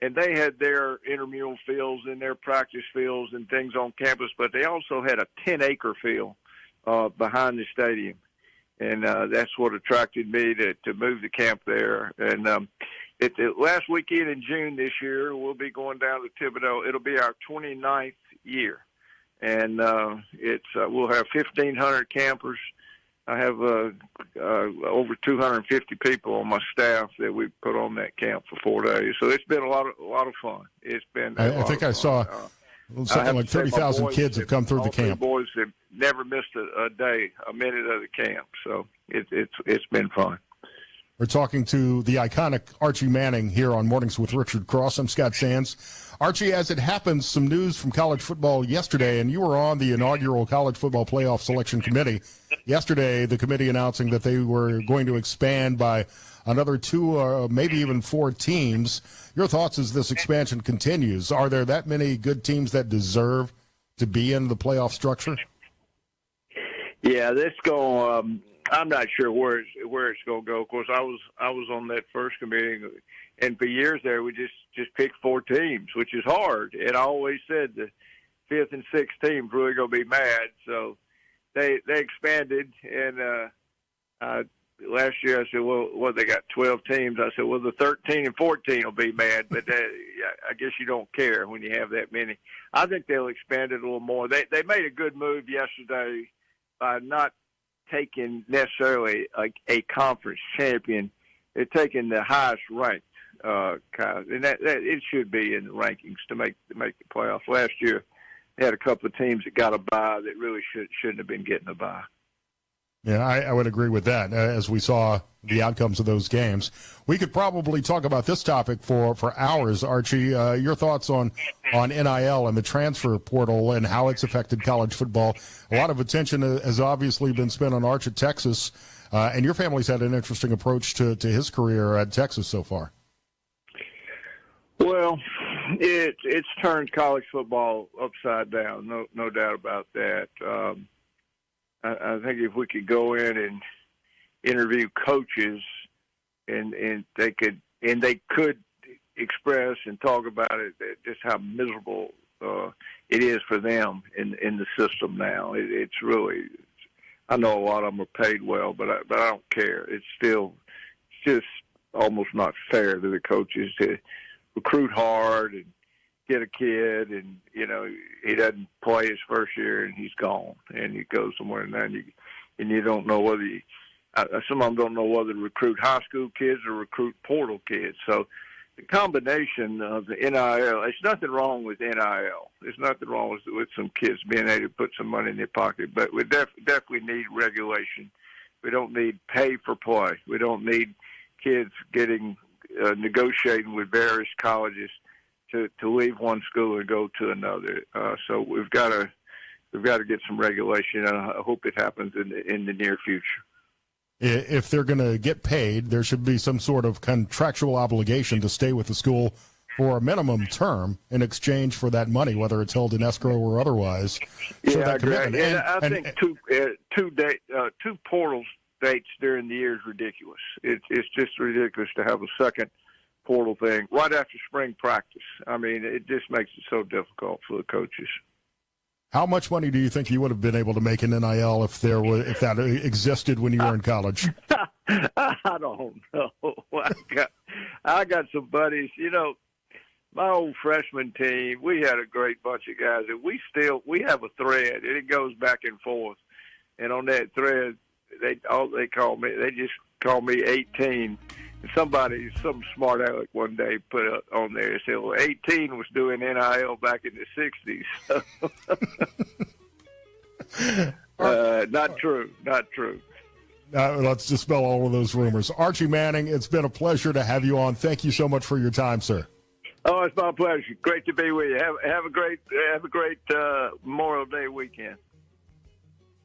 And they had their intramural fields and their practice fields and things on campus, but they also had a 10-acre field behind the stadium. And that's what attracted me to move the camp there. And the last weekend in June this year, we'll be going down to Thibodaux. It'll be our 29th year. and we'll have 1,500 campers. I have over 250 people on my staff that we put on that camp for 4 days. So it's been a lot of fun. It's been. I think I saw something like 30,000 kids have come through the camp. Boys have never missed a minute of the camp. So it's been fun. We're talking to the iconic Archie Manning here on Mornings with Richard Cross. I'm Scott Sands. Archie, as it happens, some news from college football yesterday, and you were on the inaugural college football playoff selection committee. Yesterday, the committee announcing that they were going to expand by another 2 or maybe even 4 teams. Your thoughts as this expansion continues? Are there that many good teams that deserve to be in the playoff structure? Yeah, this going. I'm not sure where it's going to go. Of course, I was on that first committee, and for years there we just picked 4 teams, which is hard. And I always said the 5th and 6th teams really going to be mad. So they expanded, and last year I said, well, they got 12 teams. I said, well, the 13 and 14 will be mad, but I guess you don't care when you have that many. I think they'll expand it a little more. They made a good move yesterday by not taking necessarily a conference champion. They're taking the highest ranked and that it should be in the rankings to make the playoffs. Last year, they had a couple of teams that got a bye that really shouldn't have been getting a bye. Yeah, I would agree with that. As we saw the outcomes of those games, we could probably talk about this topic for hours. Archie, your thoughts on NIL and the transfer portal and how it's affected college football. A lot of attention has obviously been spent on Arch at Texas, and your family's had an interesting approach to his career at Texas so far. Well, it's turned college football upside down, no doubt about that. I think if we could go in and interview coaches, and they could express and talk about it, just how miserable it is for them in the system now. It's really, I know a lot of them are paid well, but I don't care. It's just almost not fair to the coaches to recruit hard and get a kid, and he doesn't play his first year and he's gone and he goes somewhere, and you don't know whether some of them don't know whether to recruit high school kids or recruit portal kids. So the combination of the NIL, there's nothing wrong with NIL. There's nothing wrong with some kids being able to put some money in their pocket, but we definitely need regulation. We don't need pay for play. We don't need kids getting negotiating with various colleges to leave one school and go to another. So we've got to get some regulation, and I hope it happens in the near future. If they're going to get paid, there should be some sort of contractual obligation to stay with the school for a minimum term in exchange for that money, whether it's held in escrow or otherwise. Yeah, I agree. And I think two portal dates during the year is ridiculous. It's just ridiculous to have a second portal thing right after spring practice. I mean, it just makes it so difficult for the coaches. How much money do you think you would have been able to make in NIL if that existed when you were in college? I don't know. I got some buddies. My old freshman team, we had a great bunch of guys, and we have a thread, and it goes back and forth. And on that thread, they just call me 18. Some smart aleck one day put on there and said, well, 18 was doing NIL back in the 60s. Not true. Let's dispel all of those rumors. Archie Manning, it's been a pleasure to have you on. Thank you so much for your time, sir. Oh, it's my pleasure. Great to be with you. Have a great Memorial Day weekend.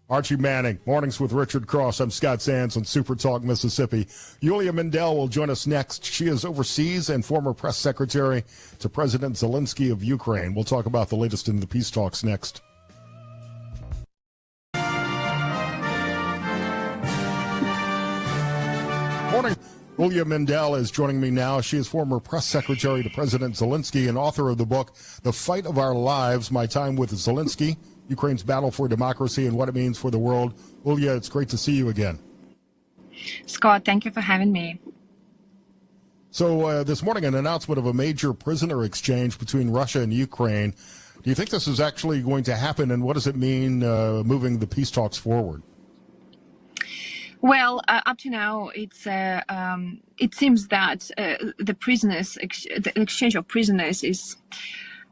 Archie Manning, Mornings with Richard Cross. I'm Scott Sands on SuperTalk Mississippi. Iuliia Mendel will join us next. She is overseas and former press secretary to President Zelenskyy of Ukraine. We'll talk about the latest in the peace talks next. Morning. Iuliia Mendel is joining me now. She is former press secretary to President Zelenskyy and author of the book, The Fight of Our Lives, My Time with Zelenskyy, Ukraine's Battle for Democracy and What It Means for the World. Iuliia, it's great to see you again. Scott, thank you for having me. So this morning, an announcement of a major prisoner exchange between Russia and Ukraine. Do you think this is actually going to happen, and what does it mean moving the peace talks forward? Well, up to now, it seems that the exchange of prisoners is,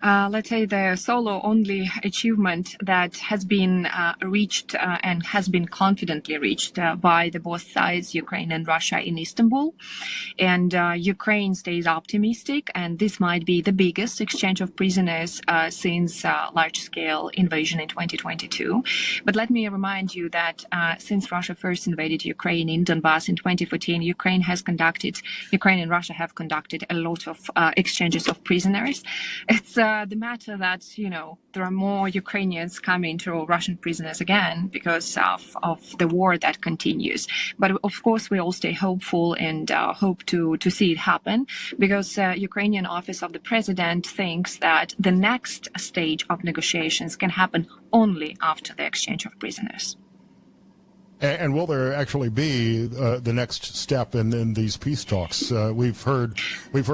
let's say, the solo only achievement that has been reached and has been confidently reached by the both sides, Ukraine and Russia, in Istanbul. And Ukraine stays optimistic, and this might be the biggest exchange of prisoners since large-scale invasion in 2022. But let me remind you that since Russia first invaded Ukraine in Donbass in 2014, Ukraine and Russia have conducted a lot of exchanges of prisoners. It's the matter that, there are more Ukrainians coming to Russian prisoners again because of the war that continues. But of course, we all stay hopeful and hope to see it happen, because Ukrainian office of the president thinks that the next stage of negotiations can happen only after the exchange of prisoners. And will there actually be the next step in these peace talks? We've heard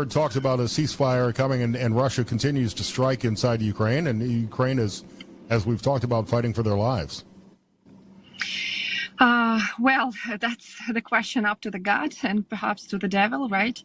talks about a ceasefire coming, and Russia continues to strike inside Ukraine, and Ukraine is, as we've talked about, fighting for their lives. Well, that's the question up to the God and perhaps to the devil, right?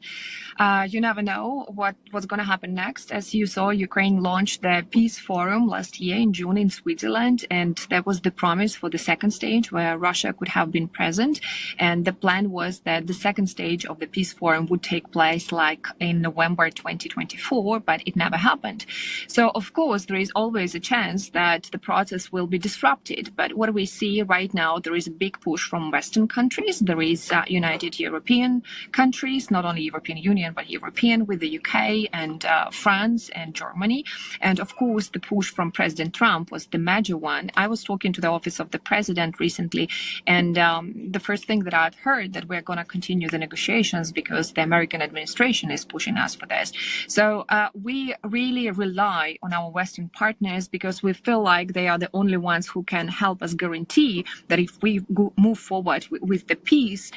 You never know what's going to happen next. As you saw, Ukraine launched the Peace Forum last year in June in Switzerland, and that was the promise for the second stage where Russia could have been present. And the plan was that the second stage of the Peace Forum would take place like in November 2024, but it never happened. So, of course, there is always a chance that the process will be disrupted. But what we see right now, there is a big push from Western countries. There is United European countries, not only European Union, but European, with the UK and France and Germany. And of course, the push from President Trump was the major one. I was talking to the office of the president recently, and the first thing that I've heard that we're going to continue the negotiations because the American administration is pushing us for this. So we really rely on our Western partners because we feel like they are the only ones who can help us guarantee that if we move forward with the peace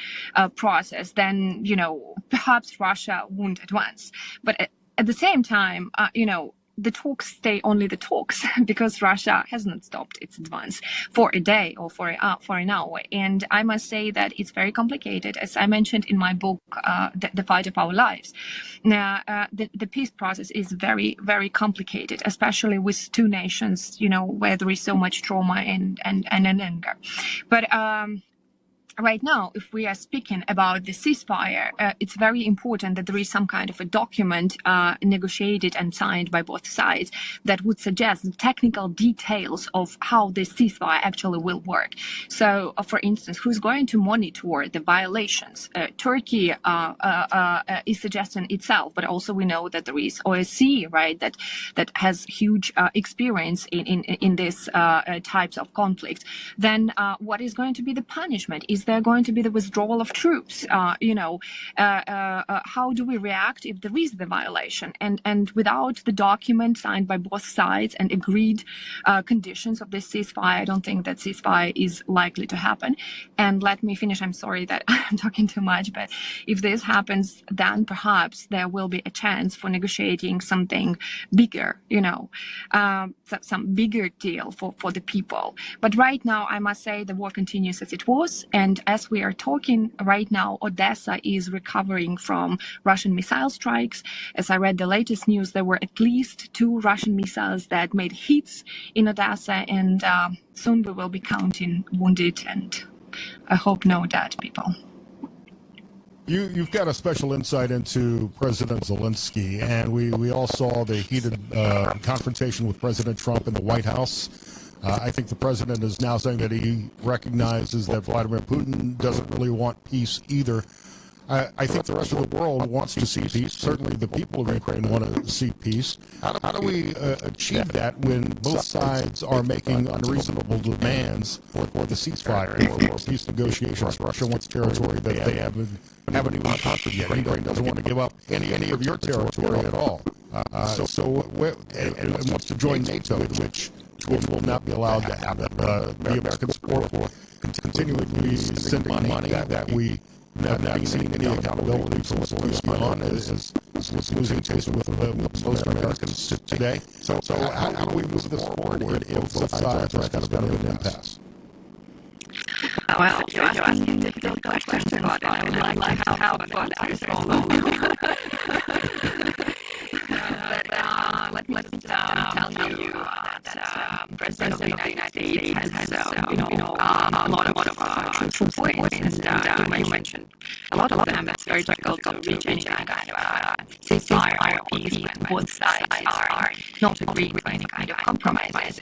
process, then, perhaps Russia won't advance. But at the same time, the talks stay only the talks because Russia has not stopped its advance for a day or for an hour. And I must say that it's very complicated. As I mentioned in my book, The Fight of Our Lives, now, the peace process is very, very complicated, especially with two nations, where there is so much trauma and anger. But right now, if we are speaking about the ceasefire, it's very important that there is some kind of a document negotiated and signed by both sides that would suggest the technical details of how this ceasefire actually will work. So, for instance, who's going to monitor the violations? Turkey is suggesting itself, but also we know that there is OSCE, right, that has huge experience in this types of conflicts. Then what is going to be the punishment? Is there going to be the withdrawal of troops? How do we react if there is the violation? And without the document signed by both sides and agreed conditions of this ceasefire, I don't think that ceasefire is likely to happen. And let me finish. I'm sorry that I'm talking too much, but if this happens, then perhaps there will be a chance for negotiating something bigger, some bigger deal for the people. But right now, I must say the war continues as it was. And as we are talking right now, Odessa is recovering from Russian missile strikes. As I read the latest news, there were at least 2 Russian missiles that made hits in Odessa, and soon we will be counting wounded, and I hope no dead people. You've got a special insight into President Zelenskyy, and we all saw the heated confrontation with President Trump in the White House. I think the president is now saying that he recognizes that Vladimir Putin doesn't really want peace either. I think the rest of the world wants to see peace. Certainly the people of Ukraine want to see peace. How do we achieve that when both sides are making unreasonable demands for the ceasefire or peace negotiations? Russia wants territory that they haven't even conquered yet. Ukraine doesn't want to give up any of your territory at all. And wants to join NATO, which will not be allowed to happen. The American support for continually sending money that we have not seen any accountability from what's going on is is losing taste with most Americans today. So how do we move this forward if both sides are kind of in an impasse? Well, you're asking difficult questions, Scott, and I would like to help, but I'm so low. Let me just tell you that President of the United States has, a lot of truthful points, and you mentioned a lot of them. It's very difficult to reach any kind of ceasefire or peace when both sides are not agreeing with any kind of compromises.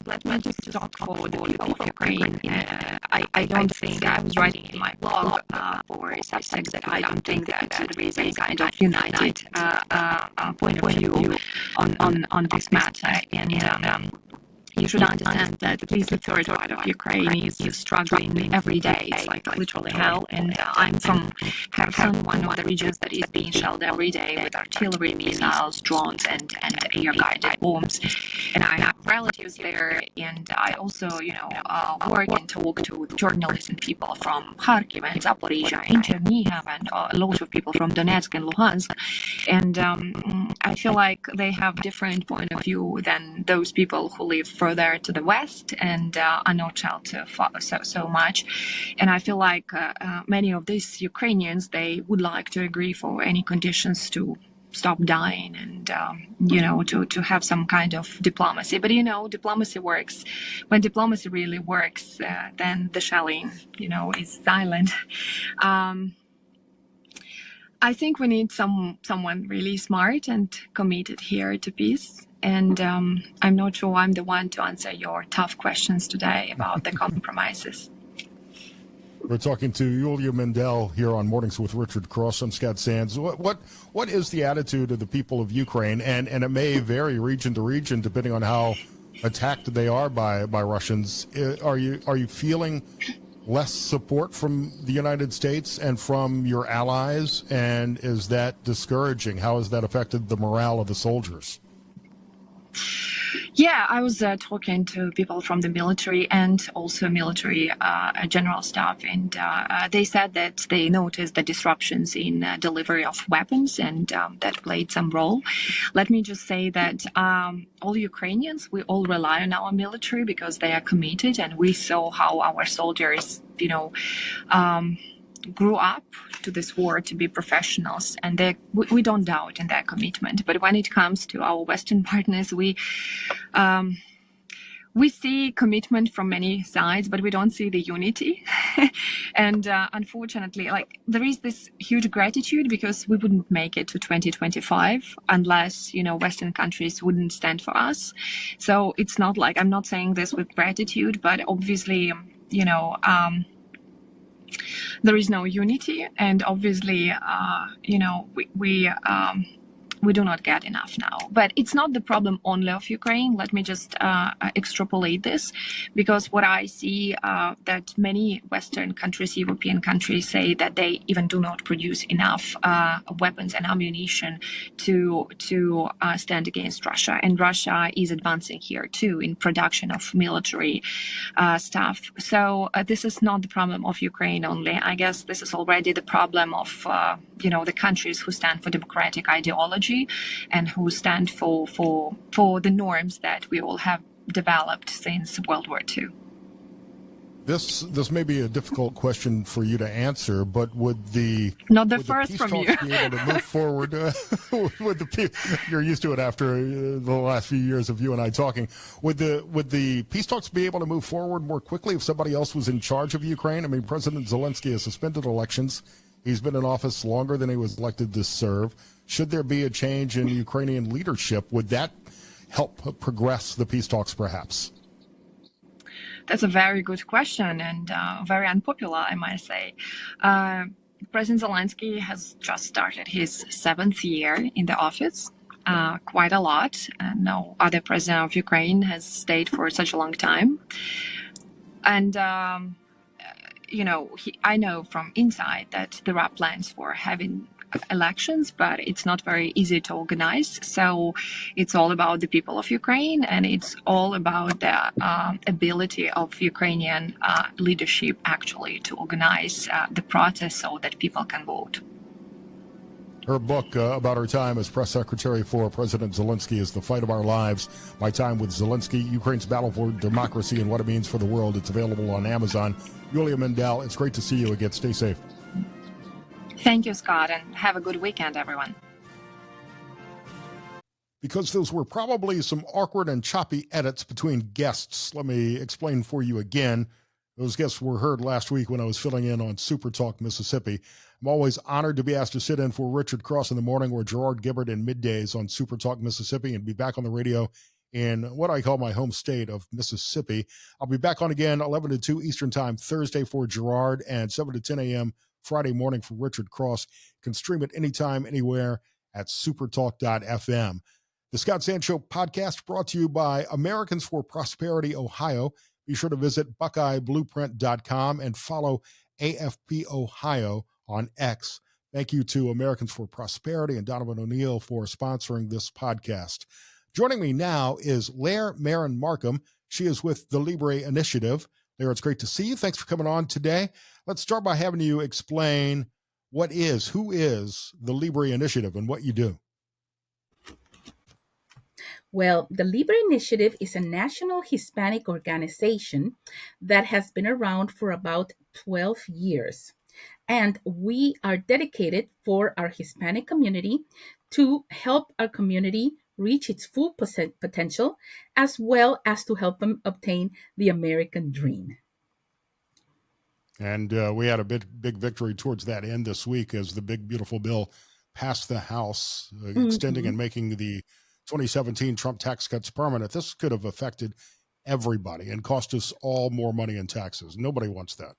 Let me just talk for the people of Ukraine. I don't think I was writing in my blog for subtext that I don't think that there is any kind of united point of view on this matter, and you should understand that at least a third part of Ukraine is struggling every day. It's like literally hell. And I'm from Kherson, one of the regions that is being shelled every day with artillery, missiles, drones, and air-guided bombs. And I have relatives there, and I also, work and talk to journalists and people from Kharkiv and Zaporizhia and Chernihiv and a lot of people from Donetsk and Luhansk. And I feel like they have different point of view than those people who live further to the west and are not sheltered so much. And I feel like many of these Ukrainians, they would like to agree for any conditions to stop dying and, to have some kind of diplomacy. But, diplomacy works. When diplomacy really works, then the shelling, is silent. I think we need someone really smart and committed here to peace. And I'm not sure I'm the one to answer your tough questions today about the compromises. We're talking to Iuliia Mendel here on Mornings with Richard Cross. I'm Scott Sands. What is the attitude of the people of Ukraine? And it may vary region to region depending on how attacked they are by Russians. Are you feeling less support from the United States and from your allies? And is that discouraging? How has that affected the morale of the soldiers? Yeah, I was talking to people from the military and also military general staff, and they said that they noticed the disruptions in delivery of weapons, and that played some role. Let me just say that all Ukrainians, we all rely on our military because they are committed, and we saw how our soldiers, grew up to this war to be professionals, and we don't doubt in their commitment. But when it comes to our Western partners, we see commitment from many sides, but we don't see the unity. And unfortunately, there is this huge gratitude because we wouldn't make it to 2025 unless, Western countries wouldn't stand for us. So it's not like, I'm not saying this with gratitude, but obviously, there is no unity, and obviously, we do not get enough now. But it's not the problem only of Ukraine. Let me just extrapolate this, because what I see that many Western countries, European countries, say that they even do not produce enough weapons and ammunition to stand against Russia. And Russia is advancing here too in production of military stuff. So this is not the problem of Ukraine only. I guess this is already the problem of the countries who stand for democratic ideology and who stand for the norms that we all have developed since World War II. This may be a difficult question for you to answer, but would the not the first peace from talks you be able to move forward? You're used to it after the last few years of you and I talking. Would the peace talks be able to move forward more quickly if somebody else was in charge of Ukraine? I mean, President Zelenskyy has suspended elections. He's been in office longer than he was elected to serve. Should there be a change in Ukrainian leadership, would that help progress the peace talks perhaps? That's a very good question and very unpopular, I might say. President Zelenskyy has just started his 7th year in the office, quite a lot. No other president of Ukraine has stayed for such a long time. And I know from inside that there are plans for having elections, but it's not very easy to organize. So it's all about the people of Ukraine, and it's all about the ability of Ukrainian leadership actually to organize the process so that people can vote. Her book about her time as press secretary for President Zelenskyy is The Fight of Our Lives, My Time with Zelenskyy, Ukraine's Battle for Democracy and What It Means for the World. It's available on Amazon. Iuliia Mendel, it's great to see you again. Stay safe. Thank you, Scott, and have a good weekend, everyone. Because those were probably some awkward and choppy edits between guests, let me explain for you again. Those guests were heard last week when I was filling in on SuperTalk Mississippi. I'm always honored to be asked to sit in for Richard Cross in the morning or Gerard Gibbard in middays on SuperTalk Mississippi and be back on the radio in what I call my home state of Mississippi. I'll be back on again 11 to 2 Eastern Time Thursday for Gerard and 7 to 10 a.m. Friday morning for Richard Cross. You can stream it anytime, anywhere at supertalk.fm. The Scott Sand Show podcast brought to you by Americans for Prosperity, Ohio. Be sure to visit BuckeyeBlueprint.com and follow AFP Ohio on X. Thank you to Americans for Prosperity and Donovan O'Neill for sponsoring this podcast. Joining me now is Lair Marin Markham. She is with the Libre Initiative. Lair, it's great to see you. Thanks for coming on today. Let's start by having you explain who is the Libre Initiative and what you do. Well, the Libre Initiative is a national Hispanic organization that has been around for about 12 years. And we are dedicated for our Hispanic community to help our community reach its full potential, as well as to help them obtain the American dream. And we had a big victory towards that end this week as the big, beautiful bill passed the House, extending and making the 2017 Trump tax cuts permanent. This could have affected everybody and cost us all more money in taxes. Nobody wants that.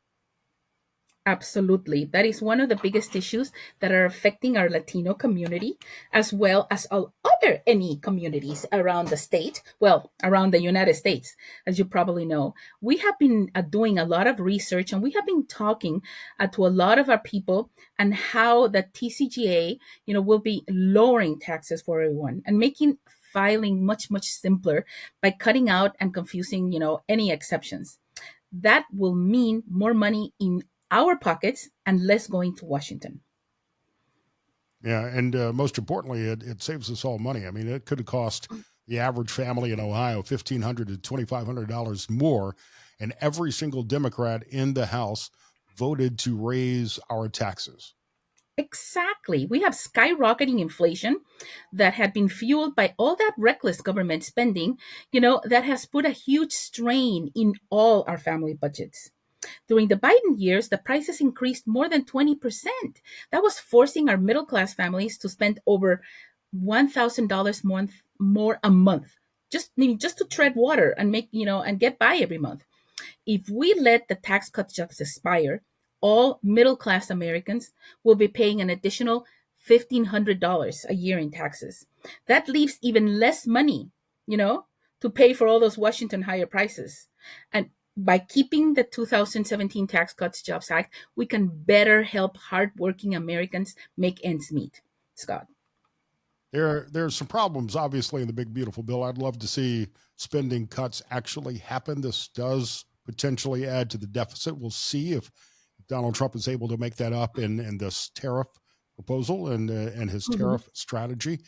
Absolutely. That is one of the biggest issues that are affecting our Latino community, as well as all other any communities around the state, around the United States, as you probably know. We have been doing a lot of research, and we have been talking to a lot of our people and how the TCGA, will be lowering taxes for everyone and making filing much, much simpler by cutting out and confusing, any exceptions. That will mean more money in our pockets and less going to Washington. Yeah, and most importantly, it saves us all money. I mean, it could have cost the average family in Ohio $1,500 to $2,500 more, and every single Democrat in the House voted to raise our taxes. Exactly. We have skyrocketing inflation that had been fueled by all that reckless government spending, that has put a huge strain in all our family budgets. During the Biden years, the prices increased more than 20%. That was forcing our middle-class families to spend over $1,000 more a month, just to tread water and make, and get by every month. If we let the tax cuts just expire, all middle-class Americans will be paying an additional $1,500 a year in taxes. That leaves even less money, to pay for all those Washington higher prices. And by keeping the 2017 Tax Cuts Jobs Act, we can better help hardworking Americans make ends meet. Scott. There's some problems, obviously, in the big, beautiful bill. I'd love to see spending cuts actually happen. This does potentially add to the deficit. We'll see if Donald Trump is able to make that up in this tariff proposal and his tariff strategy.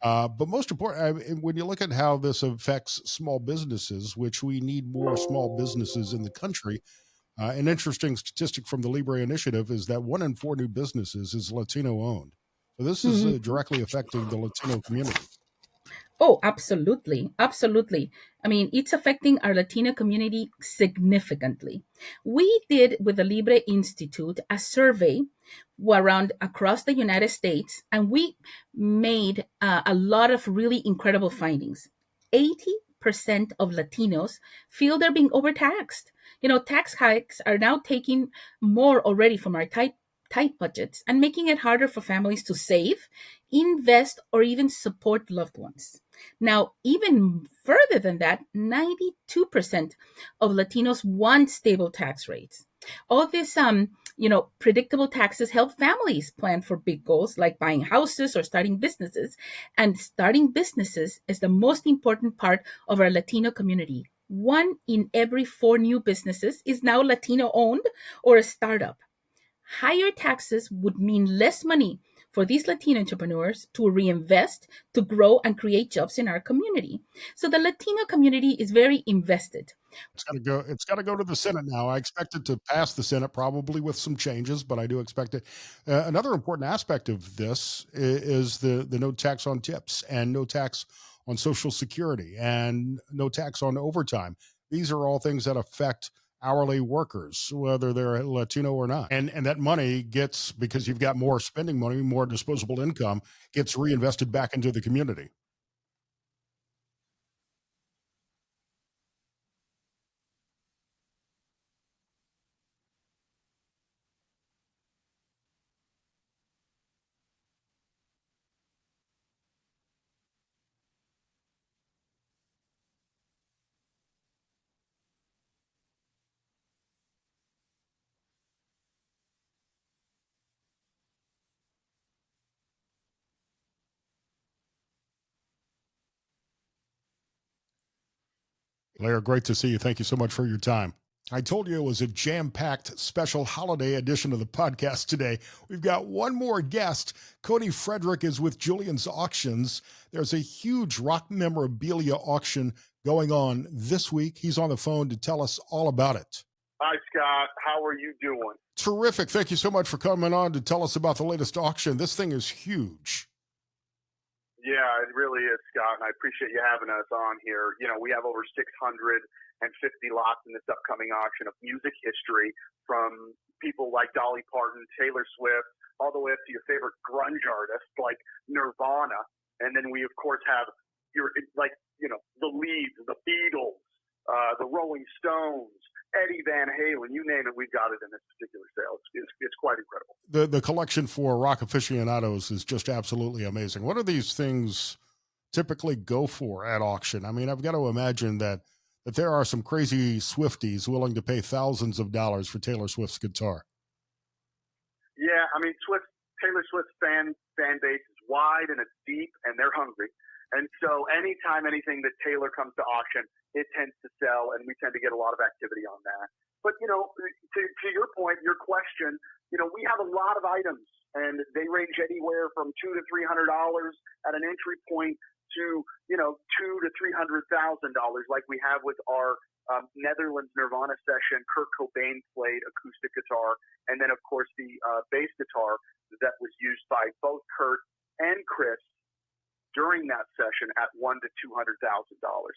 But most important, when you look at how this affects small businesses, which we need more small businesses in the country, an interesting statistic from the Libre Initiative is that 1 in 4 new businesses is Latino owned. So this is directly affecting the Latino community. Oh, absolutely. Absolutely. I mean, it's affecting our Latino community significantly. We did with the Libre Institute a survey around across the United States, and we made a lot of really incredible findings. 80% of Latinos feel they're being overtaxed. Tax hikes are now taking more already from our tight budgets and making it harder for families to save, invest, or even support loved ones. Now, even further than that, 92% of Latinos want stable tax rates. All this, predictable taxes help families plan for big goals like buying houses or starting businesses. And starting businesses is the most important part of our Latino community. 1 in every 4 new businesses is now Latino owned or a startup. Higher taxes would mean less money for these Latino entrepreneurs to reinvest, to grow, and create jobs in our community. So the Latino community is very invested. It's got to go to the Senate now. I expect it to pass the Senate, probably with some changes, but I do expect it. Another important aspect of this is the no tax on tips and no tax on Social Security and no tax on overtime. These are all things that affect hourly workers, whether they're Latino or not. And that money gets, because you've got more spending money, more disposable income, gets reinvested back into the community. Blair, great to see you. Thank you so much for your time. I told you it was a jam-packed special holiday edition of the podcast today. We've got one more guest. Cody Frederick is with Julian's Auctions. There's a huge rock memorabilia auction going on this week. He's on the phone to tell us all about it. Hi, Scott. How are you doing? Terrific. Thank you so much for coming on to tell us about the latest auction. This thing is huge. Yeah, it really is, Scott, and I appreciate you having us on here. You know, we have over 650 lots in this upcoming auction of music history, from people like Dolly Parton, Taylor Swift, all the way up to your favorite grunge artists like Nirvana. And then we, of course, have the Leeds, the Beatles, the Rolling Stones, Eddie Van Halen, you name it, we've got it in this particular sale. It's quite incredible. The collection for rock aficionados is just absolutely amazing. What do these things typically go for at auction? I mean, I've got to imagine that there are some crazy Swifties willing to pay thousands of dollars for Taylor Swift's guitar. Yeah, I mean, Taylor Swift's fan base is wide and it's deep, and they're hungry. And so anytime anything that Taylor comes to auction, it tends to sell, and we tend to get a lot of activity on that. But, you know, to your point, your question, you know, we have a lot of items, and they range anywhere from $200 to $300 at an entry point to, you know, $200,000 to $300,000, like we have with our Netherlands Nirvana session. Kurt Cobain played acoustic guitar, and then, of course, the bass guitar that was used by both Kurt and Chris during that session at $100,000 to $200,000.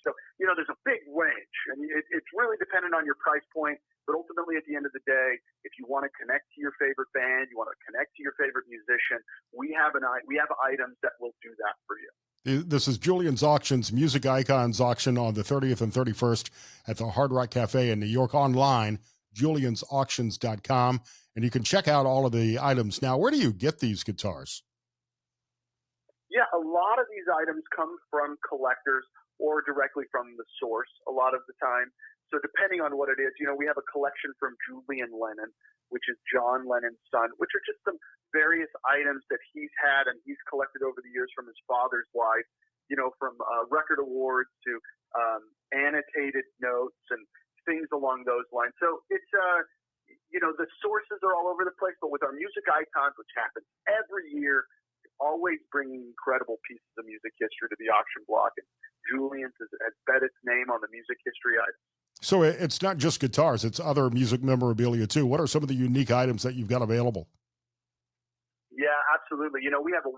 So, you know, there's a big range, and it's really dependent on your price point. But ultimately, at the end of the day, if you want to connect to your favorite band, you want to connect to your favorite musician, we have items that will do that for you. This is Julian's Auctions Music Icons auction on the 30th and 31st at the Hard Rock Cafe in New York. Online, juliansauctions.com, and you can check out all of the items. Now, where do you get these guitars? Yeah, a lot of these items come from collectors or directly from the source a lot of the time. So depending on what it is, you know, we have a collection from Julian Lennon, which is John Lennon's son, which are just some various items that he's had and he's collected over the years from his father's life, you know, from record awards to annotated notes and things along those lines. So it's, you know, the sources are all over the place, but with our music icons, which happens every year, always bringing incredible pieces of music history to the auction block. And Julian's has bet its name on the music history items. So it's not just guitars, it's other music memorabilia too. What are some of the unique items that you've got available? Yeah, absolutely. You know, we have a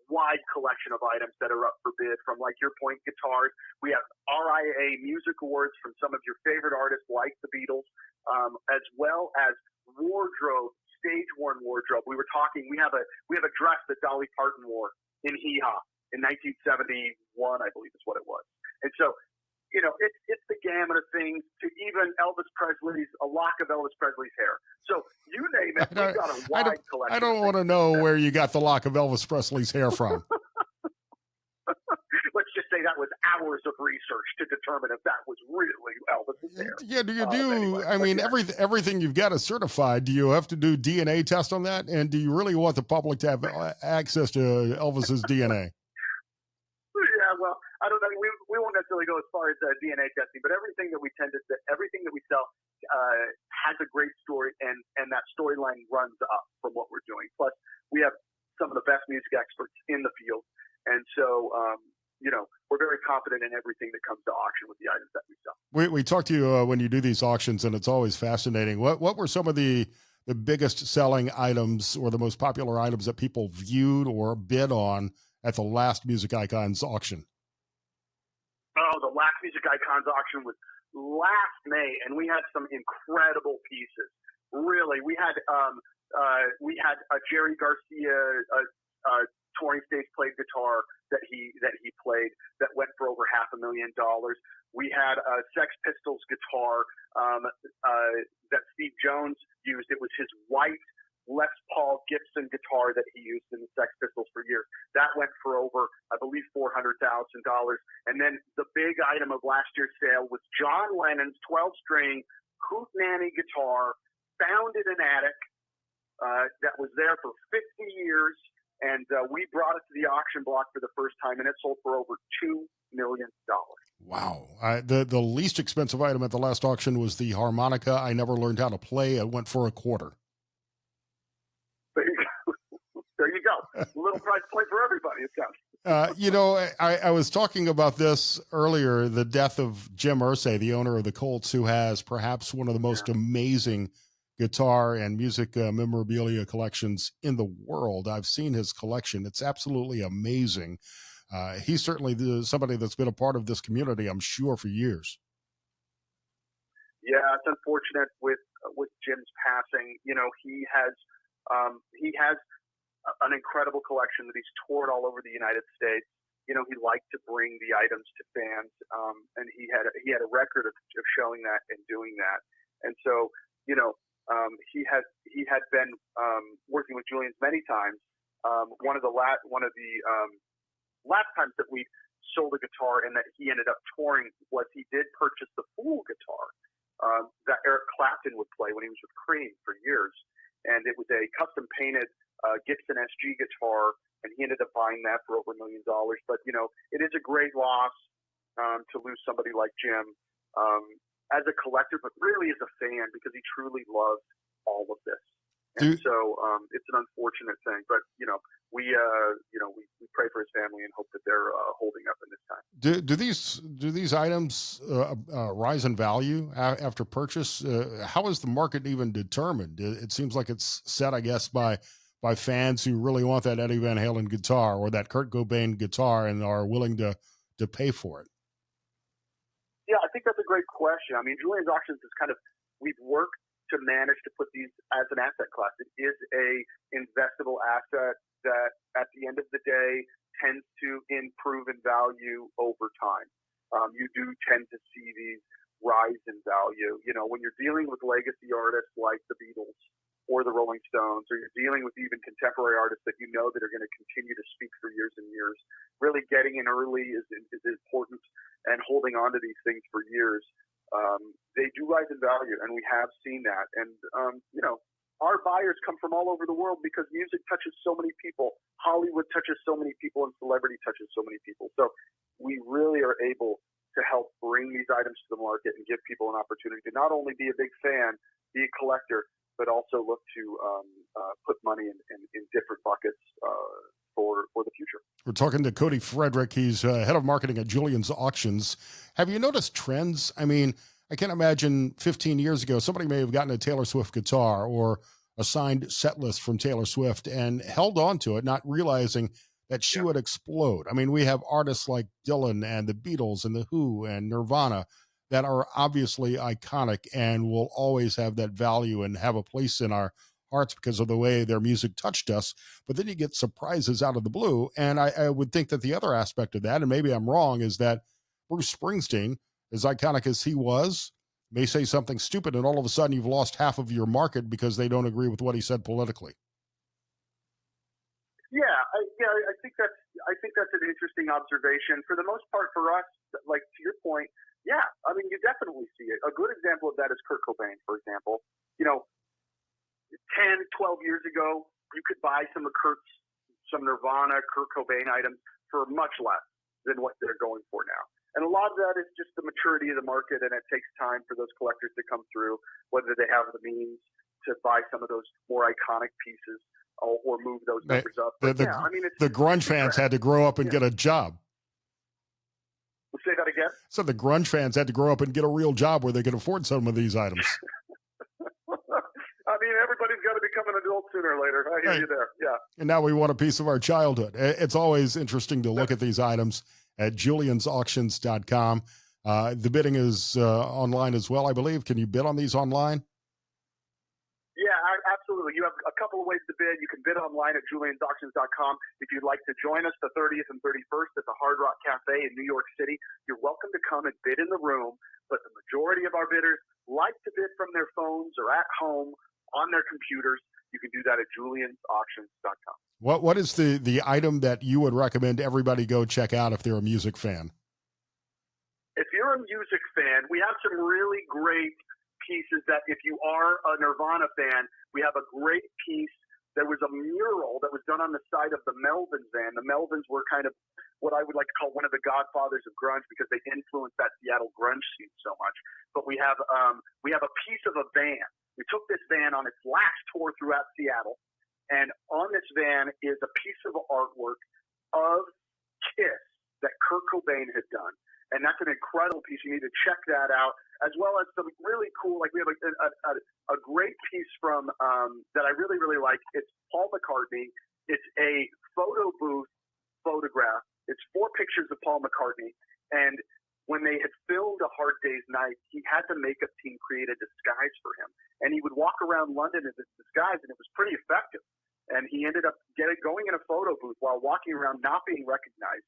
wide collection of items that are up for bid, from, like your point, guitars. We have RIA Music Awards from some of your favorite artists like the Beatles, as well as wardrobe, stage-worn wardrobe. We have a dress that Dolly Parton wore in Hee Haw in 1971, I believe is what it was. And so, you know, it's the gamut of things, to even a lock of Elvis Presley's hair. So you name it, we've got a wide collection. I don't want to know where you got the lock of Elvis Presley's hair from. Let's just say that was hours of research to determine if that was really Elvis's hair. Yeah, do you I mean, everything you've got is certified. Do you have to do DNA test on that? And do you really want the public to have access to Elvis's DNA? Yeah, well, I don't know. We won't necessarily go as far as DNA testing, but everything that we sell has a great story, and that storyline runs up from what we're doing. Plus, we have some of the and everything that comes to auction with the items that we sell. We talked to you when you do these auctions, and it's always fascinating. What were some of the biggest selling items or the most popular items that people viewed or bid on at the last Music Icons auction? Oh, the last Music Icons auction was last May, and we had some incredible pieces. Really, we had a Jerry Garcia touring stage played guitar that he played that went for over $500,000. We had a Sex Pistols guitar that Steve Jones used. It was his white Les Paul Gibson guitar that he used in the Sex Pistols for years. That went for over, I believe, $400,000. And then the big item of last year's sale was John Lennon's 12-string Hootenanny guitar, found in an attic that was there for 50 years. And we brought it to the auction block for the first time, and it sold for over $2 million. Wow. The least expensive item at the last auction was the harmonica I never learned how to play. It went for $250. There you go. There you go. Little price point for everybody, it sounds. I was talking about this earlier, the death of Jim Irsay, the owner of the Colts, who has perhaps one of the most amazing guitar and music memorabilia collections in the world. I've seen his collection. It's absolutely amazing. He's certainly somebody that's been a part of this community, I'm sure, for years. Yeah, it's unfortunate with Jim's passing. You know, he has an incredible collection that he's toured all over the United States. You know, he liked to bring the items to fans, and he had a record of showing that and doing that. And so, you know, he had been working with Julian's many times. One of the last times that we sold a guitar and that he ended up touring was he did purchase the Fool guitar that Eric Clapton would play when he was with Cream for years, and it was a custom painted Gibson SG guitar, and he ended up buying that for over $1 million. But you know, it is a great loss to lose somebody like Jim. As a collector, but really as a fan, because he truly loved all of this. And so it's an unfortunate thing, but you know, we pray for his family and hope that they're holding up in this time. Do these items rise in value after purchase? How is the market even determined? It seems like it's set, I guess, by fans who really want that Eddie Van Halen guitar or that Kurt Cobain guitar and are willing to pay for it. Yeah, I think that's a great question. I mean, Julian's Auctions is we've worked to manage to put these as an asset class. It is a investable asset that at the end of the day tends to improve in value over time. You do tend to see these rise in value. You know, when you're dealing with legacy artists like the Beatles or the Rolling Stones, or you're dealing with even contemporary artists that you know that are going to continue to speak for years and years, really getting in early is important, and holding on to these things for years. They do rise in value, and we have seen that. And, you know, our buyers come from all over the world because music touches so many people. Hollywood touches so many people, and celebrity touches so many people. So we really are able to help bring these items to the market and give people an opportunity to not only be a big fan, be a collector, but also look to put money in different buckets for the future. We're talking to Cody Frederick. He's head of marketing at Julian's Auctions. Have you noticed trends? I mean, I can't imagine 15 years ago, somebody may have gotten a Taylor Swift guitar or a signed set list from Taylor Swift and held on to it, not realizing that she would explode. I mean, we have artists like Dylan and the Beatles and the Who and Nirvana that are obviously iconic and will always have that value and have a place in our hearts because of the way their music touched us. But then you get surprises out of the blue. And I would think that the other aspect of that, and maybe I'm wrong, is that Bruce Springsteen, as iconic as he was, may say something stupid, and all of a sudden you've lost half of your market because they don't agree with what he said politically. I think that's an interesting observation. For the most part, for us, like to your point, yeah, I mean, you definitely see it. A good example of that is Kurt Cobain, for example. You know, 10, 12 years ago, you could buy some Nirvana, Kurt Cobain items for much less than what they're going for now. And a lot of that is just the maturity of the market, and it takes time for those collectors to come through, whether they have the means to buy some of those more iconic pieces or move those numbers up. The grunge fans had to grow up and get a job. Say that again? So the grunge fans had to grow up and get a real job where they could afford some of these items. I mean, everybody's got to become an adult sooner or later. I hear you there. Yeah. And now we want a piece of our childhood. It's always interesting to look at these items at juliansauctions.com. The bidding is online as well, I believe. Can you bid on these online? Yeah, absolutely. You have a couple of ways to bid. You can bid online at juliansauctions.com. If you'd like to join us the 30th and 31st at the Hard Rock Cafe in New York City, you're welcome to come and bid in the room. But the majority of our bidders like to bid from their phones or at home on their computers. You can do that at juliansauctions.com. What is the item that you would recommend everybody go check out if they're a music fan? If you're a music fan, we have some really great pieces that if you are a Nirvana fan, we have a great piece. There was a mural that was done on the side of the Melvins van. The Melvins were kind of what I would like to call one of the godfathers of grunge because they influenced that Seattle grunge scene so much. But we have a piece of a van. We took this van on its last tour throughout Seattle, and on this van is a piece of artwork of Kiss that Kurt Cobain had done. And that's an incredible piece. You need to check that out, as well as some really cool, like we have a great piece from that I really, really like. It's Paul McCartney. It's a photo booth photograph. It's 4 pictures of Paul McCartney. And when they had filmed A Hard Day's Night, he had the makeup team create a disguise for him. And he would walk around London in this disguise, and it was pretty effective. And he ended up going in a photo booth while walking around not being recognized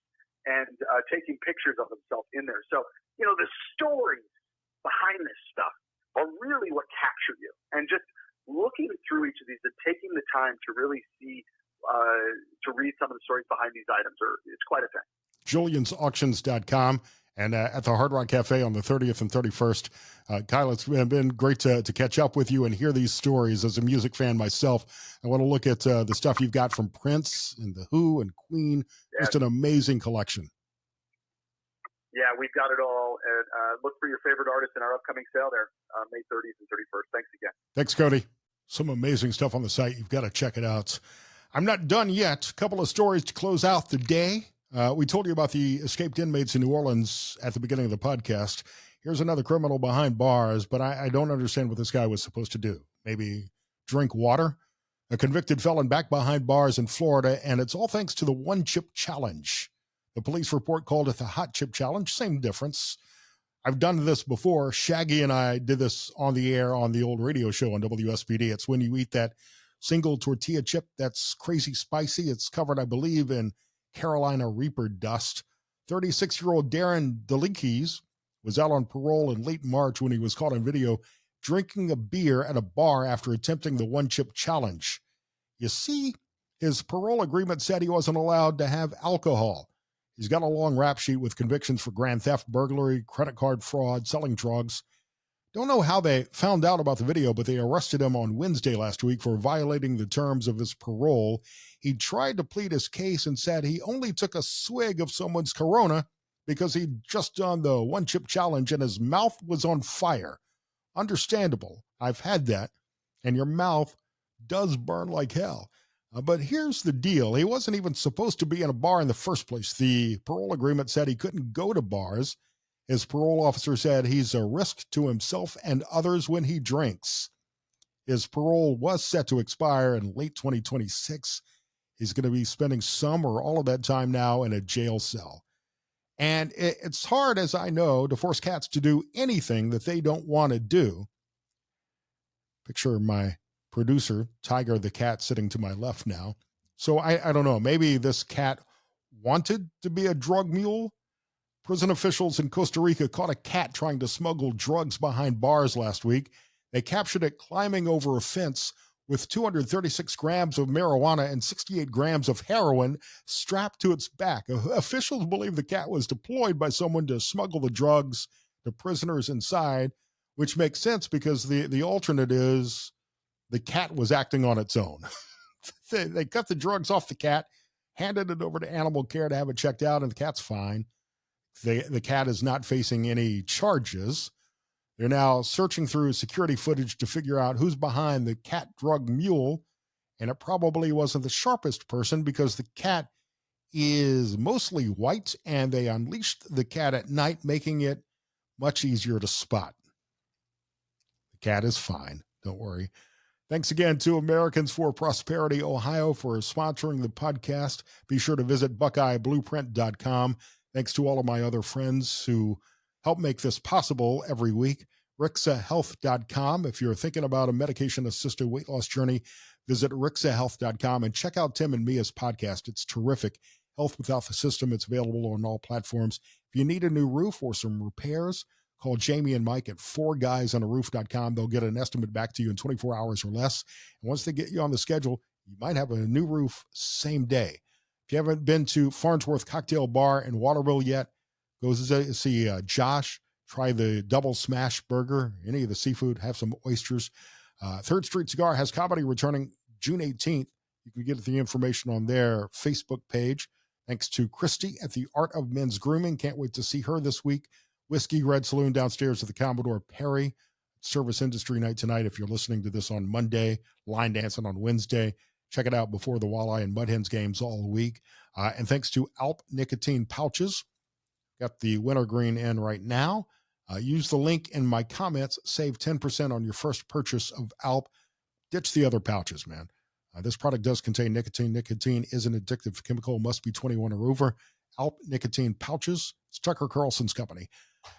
and taking pictures of himself in there. So, you know, the stories behind this stuff are really what capture you. And just looking through each of these and taking the time to really see, to read some of the stories behind these items, it's quite a thing. juliansauctions.com. And at the Hard Rock Cafe on the 30th and 31st. Kyle, it's been great to catch up with you and hear these stories. As a music fan myself, I want to look at the stuff you've got from Prince and The Who and Queen. Yeah. Just an amazing collection. Yeah, we've got it all. And look for your favorite artists in our upcoming sale there, May 30th and 31st. Thanks again. Thanks, Cody. Some amazing stuff on the site. You've got to check it out. I'm not done yet. A couple of stories to close out the day. We told you about the escaped inmates in New Orleans at the beginning of the podcast. Here's another criminal behind bars, but I don't understand what this guy was supposed to do. Maybe drink water? A convicted felon back behind bars in Florida, and it's all thanks to the One Chip Challenge. The police report called it the Hot Chip Challenge. Same difference. I've done this before. Shaggy and I did this on the air on the old radio show on WSPD. It's when you eat that single tortilla chip that's crazy spicy. It's covered, I believe, in Carolina Reaper dust. 36-year-old Darren Delikes was out on parole in late March when he was caught on video drinking a beer at a bar after attempting the One Chip Challenge. You see, his parole agreement said he wasn't allowed to have alcohol. He's got a long rap sheet with convictions for grand theft, burglary, credit card fraud, selling drugs. Don't know how they found out about the video, but they arrested him on Wednesday last week for violating the terms of his parole. He tried to plead his case and said he only took a swig of someone's Corona because he'd just done the One Chip Challenge and his mouth was on fire. Understandable. I've had that. And your mouth does burn like hell. But here's the deal. He wasn't even supposed to be in a bar in the first place. The parole agreement said he couldn't go to bars. His parole officer said he's a risk to himself and others when he drinks. His parole was set to expire in late 2026. He's going to be spending some or all of that time now in a jail cell. And it's hard, as I know, to force cats to do anything that they don't want to do. Picture my producer, Tiger the cat, sitting to my left now. So I don't know. Maybe this cat wanted to be a drug mule. Prison officials in Costa Rica caught a cat trying to smuggle drugs behind bars last week. They captured it climbing over a fence with 236 grams of marijuana and 68 grams of heroin strapped to its back. Officials believe the cat was deployed by someone to smuggle the drugs to prisoners inside, which makes sense because the alternate is the cat was acting on its own. They cut the drugs off the cat, handed it over to animal care to have it checked out, and the cat's fine. The cat is not facing any charges. They're now searching through security footage to figure out who's behind the cat drug mule, and it probably wasn't the sharpest person because the cat is mostly white, and they unleashed the cat at night, making it much easier to spot. The cat is fine. Don't worry. Thanks again to Americans for Prosperity Ohio for sponsoring the podcast. Be sure to visit BuckeyeBlueprint.com. Thanks to all of my other friends who help make this possible every week. RixaHealth.com. If you're thinking about a medication-assisted weight loss journey, visit RixaHealth.com and check out Tim and Mia's podcast. It's terrific. Health Without the System. It's available on all platforms. If you need a new roof or some repairs, call Jamie and Mike at 4guysonaRoof.com. They'll get an estimate back to you in 24 hours or less. And once they get you on the schedule, you might have a new roof same day. If you haven't been to Farnsworth Cocktail Bar in Waterville yet, go see Josh. Try the Double Smash Burger, any of the seafood, have some oysters. Third Street Cigar has comedy returning June 18th. You can get the information on their Facebook page. Thanks to Christy at the Art of Men's Grooming. Can't wait to see her this week. Whiskey Red Saloon downstairs at the Commodore Perry. Service Industry Night tonight. If you're listening to this on Monday, line dancing on Wednesday. Check it out before the Walleye and Mud Hens games all week. And thanks to Alp Nicotine Pouches. Got the wintergreen in right now. Use the link in my comments. Save 10% on your first purchase of Alp. Ditch the other pouches, man. This product does contain nicotine. Nicotine is an addictive chemical. Must be 21 or over. Alp Nicotine Pouches. It's Tucker Carlson's company.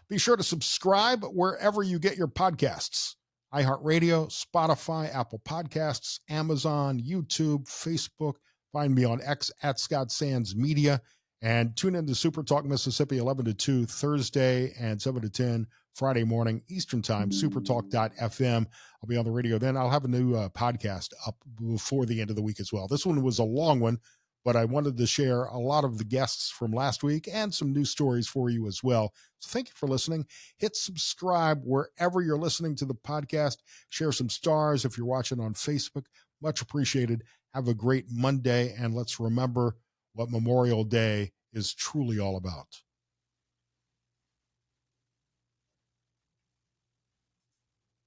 Be sure to subscribe wherever you get your podcasts. iHeartRadio, Spotify, Apple Podcasts, Amazon, YouTube, Facebook. Find me on X at Scott Sands Media. And tune in to SuperTalk Mississippi 11 to 2 Thursday and 7 to 10 Friday morning Eastern Time, supertalk.fm. I'll be on the radio then. I'll have a new podcast up before the end of the week as well. This one was a long one, but I wanted to share a lot of the guests from last week and some news stories for you as well. So thank you for listening. Hit subscribe wherever you're listening to the podcast. Share some stars if you're watching on Facebook. Much appreciated. Have a great Monday, and let's remember what Memorial Day is truly all about.